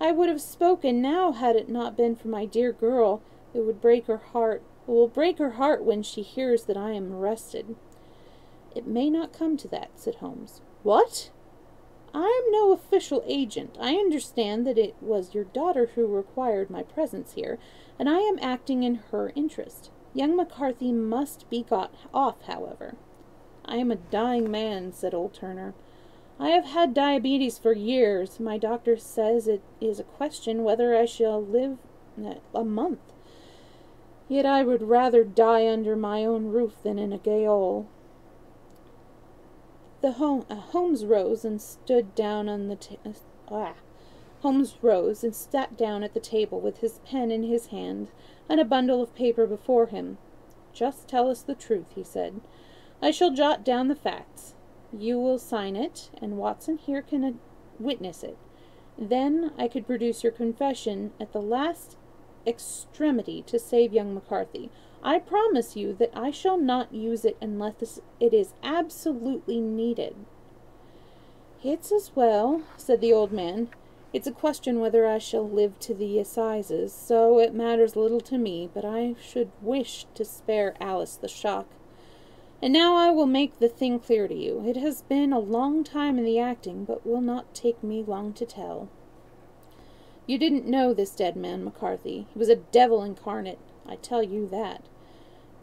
"I would have spoken now had it not been for my dear girl. It would break her heart. It will break her heart when she hears that I am arrested." "It may not come to that," said Holmes. "What?" "I am no official agent. I understand that it was your daughter who required my presence here, and I am acting in her interest. Young McCarthy must be got off, however." "I am a dying man," said old Turner. "I have had diabetes for years. My doctor says it is a question whether I shall live a month. Yet I would rather die under my own roof than in a gaol." Holmes rose and sat down at the table with his pen in his hand and a bundle of paper before him. "Just tell us the truth," he said. "I shall jot down the facts. You will sign it, and Watson here can witness it. Then I could produce your confession at the last extremity to save young McCarthy. I promise you that I shall not use it unless it is absolutely needed." "It's as well," said the old man. "It's a question whether I shall live to the assizes, so it matters little to me, but I should wish to spare Alice the shock. And now I will make the thing clear to you. It has been a long time in the acting, but will not take me long to tell. You didn't know this dead man, McCarthy. He was a devil incarnate, I tell you that.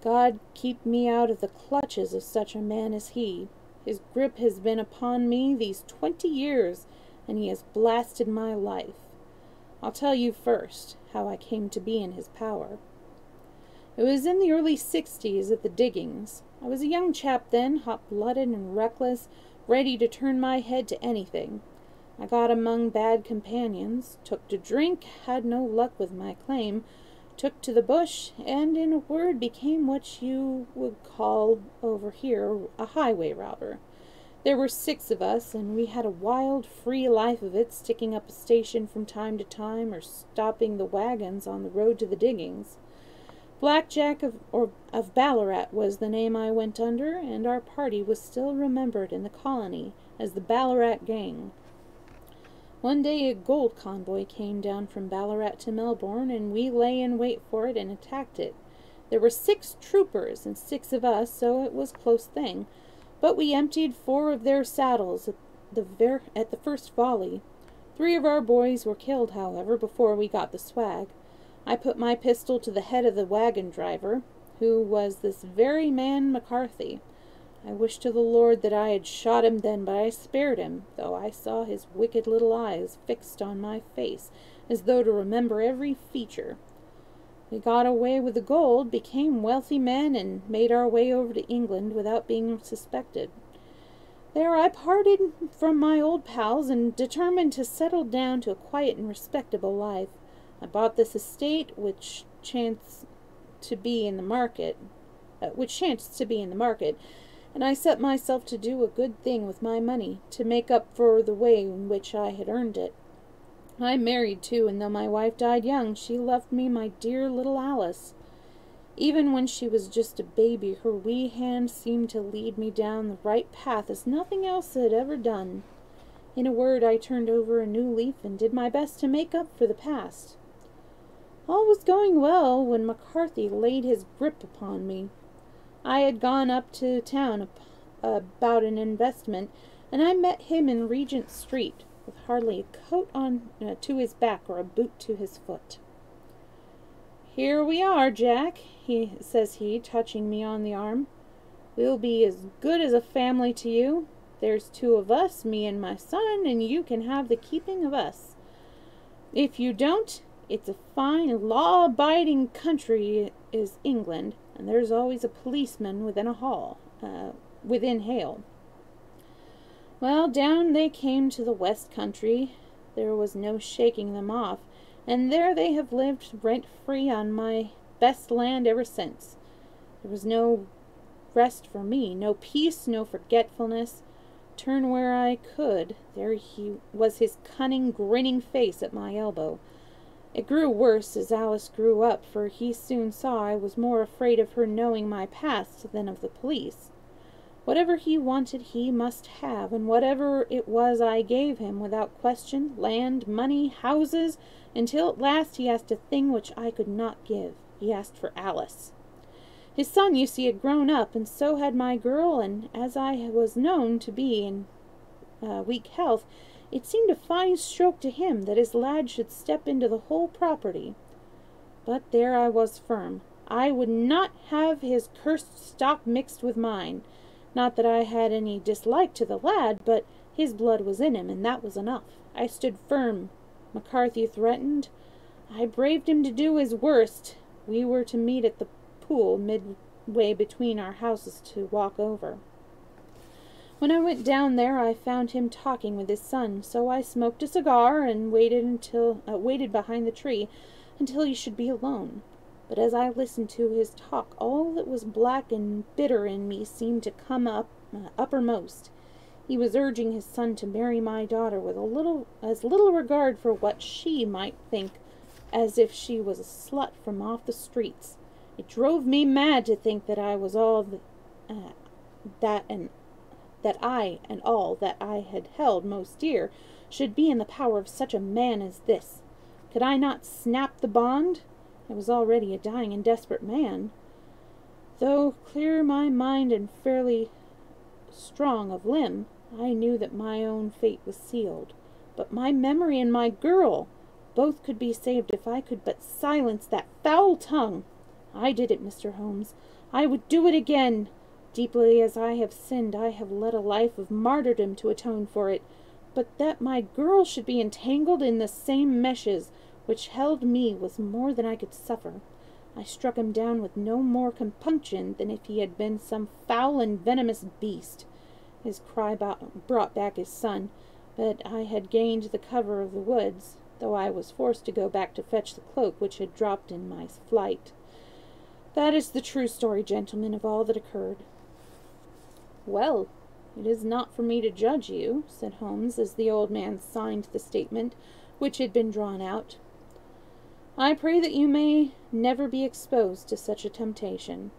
God keep me out of the clutches of such a man as he. His grip has been upon me these 20 years, and he has blasted my life. I'll tell you first how I came to be in his power. It was in the early 60s at the diggings. I was a young chap then, hot-blooded and reckless, ready to turn my head to anything. I got among bad companions, took to drink, had no luck with my claim, took to the bush, and in a word became what you would call over here a highway robber. There were 6 of us, and we had a wild, free life of it, sticking up a station from time to time, or stopping the wagons on the road to the diggings. Black Jack of Ballarat was the name I went under, and our party was still remembered in the colony as the Ballarat Gang. One day a gold convoy came down from Ballarat to Melbourne, and we lay in wait for it and attacked it. There were 6 troopers and 6 of us, so it was a close thing, but we emptied 4 of their saddles at the first volley. 3 of our boys were killed, however, before we got the swag. I put my pistol to the head of the wagon driver, who was this very man McCarthy. I wish to the Lord that I had shot him then, but I spared him, though I saw his wicked little eyes fixed on my face, as though to remember every feature. We got away with the gold, became wealthy men, and made our way over to England without being suspected. There I parted from my old pals and determined to settle down to a quiet and respectable life. I bought this estate, which chanced to be in the market, and I set myself to do a good thing with my money, to make up for the way in which I had earned it. I married, too, and though my wife died young, she left me my dear little Alice. Even when she was just a baby, her wee hand seemed to lead me down the right path as nothing else had ever done. In a word, I turned over a new leaf and did my best to make up for the past. All was going well when McCarthy laid his grip upon me. I had gone up to town about an investment, and I met him in Regent Street, with hardly a coat on to his back or a boot to his foot. "Here we are, Jack," says he, touching me on the arm. "We'll be as good as a family to you. There's 2 of us, me and my son, and you can have the keeping of us. If you don't, it's a fine, law-abiding country is England, and there's always a policeman within hail." Well, down they came to the West Country. There was no shaking them off, and there they have lived rent-free on my best land ever since. There was no rest for me, no peace, no forgetfulness. Turn where I could, there he was, his cunning, grinning face at my elbow. It grew worse as Alice grew up, for he soon saw I was more afraid of her knowing my past than of the police. Whatever he wanted he must have, and whatever it was I gave him without question, land, money, houses, until at last he asked a thing which I could not give. He asked for Alice. His son, you see, had grown up, and so had my girl, and as I was known to be in weak health, it seemed a fine stroke to him that his lad should step into the whole property. But there I was firm. I would not have his cursed stock mixed with mine. Not that I had any dislike to the lad, but his blood was in him, and that was enough. I stood firm. McCarthy threatened. I braved him to do his worst. We were to meet at the pool midway between our houses to walk over. When I went down there, I found him talking with his son, so I smoked a cigar and waited behind the tree until he should be alone. But as I listened to his talk, all that was black and bitter in me seemed to come uppermost. He was urging his son to marry my daughter with as little regard for what she might think, as if she was a slut from off the streets. It drove me mad to think that I was all that I and all that I had held most dear should be in the power of such a man as this. Could I not snap the bond? I was already a dying and desperate man. Though clear my mind and fairly strong of limb, I knew that my own fate was sealed. But my memory and my girl, both could be saved if I could but silence that foul tongue. I did it, Mr. Holmes. I would do it again. Deeply as I have sinned, I have led a life of martyrdom to atone for it. But that my girl should be entangled in the same meshes which held me was more than I could suffer. I struck him down with no more compunction than if he had been some foul and venomous beast. His cry brought back his son, but I had gained the cover of the woods, though I was forced to go back to fetch the cloak which had dropped in my flight. That is the true story, gentlemen, of all that occurred. Well, it is not for me to judge you, said Holmes, as the old man signed the statement which had been drawn out. I pray that you may never be exposed to such a temptation.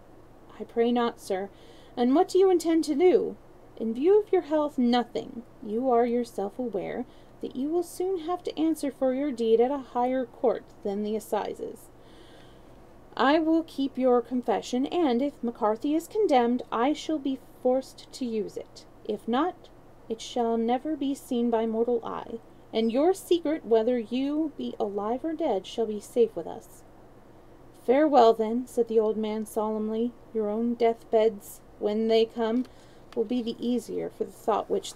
I pray not, sir. And what do you intend to do? In view of your health, nothing. You are yourself aware that you will soon have to answer for your deed at a higher court than the assizes. I will keep your confession, and if McCarthy is condemned, I shall be forced to use it. If not, it shall never be seen by mortal eye, and your secret, whether you be alive or dead, shall be safe with us. Farewell, then, said the old man solemnly. Your own deathbeds, when they come, will be the easier for the thought which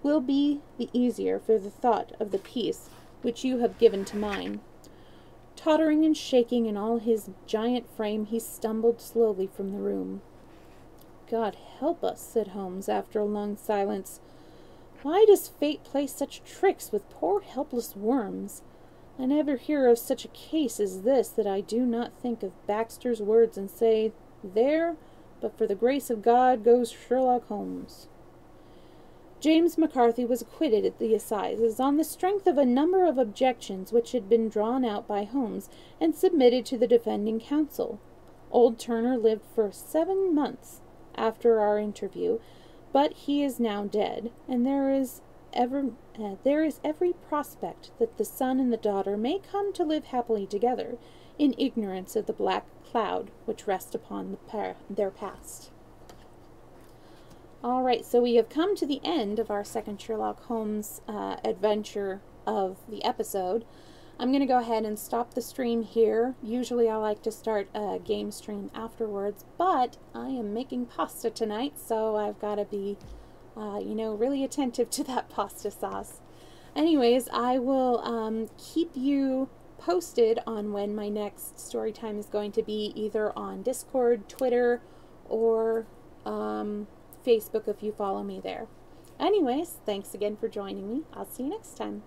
will be the easier for the thought of the peace which you have given to mine. Tottering and shaking in all his giant frame, he stumbled slowly from the room. God help us, said Holmes, after a long silence. Why does fate play such tricks with poor helpless worms? I never hear of such a case as this that I do not think of Baxter's words and say, There, but for the grace of God, goes Sherlock Holmes. James McCarthy was acquitted at the assizes on the strength of a number of objections which had been drawn out by Holmes and submitted to the defending counsel. Old Turner lived for 7 months after our interview, but he is now dead, and there is every prospect that the son and the daughter may come to live happily together, in ignorance of the black cloud which rests upon their past. All right, so we have come to the end of our second Sherlock Holmes adventure of the episode. I'm going to go ahead and stop the stream here. Usually I like to start a game stream afterwards, but I am making pasta tonight, so I've got to be, really attentive to that pasta sauce. Anyways, I will keep you posted on when my next story time is going to be, either on Discord, Twitter, or Facebook if you follow me there. Anyways, thanks again for joining me. I'll see you next time.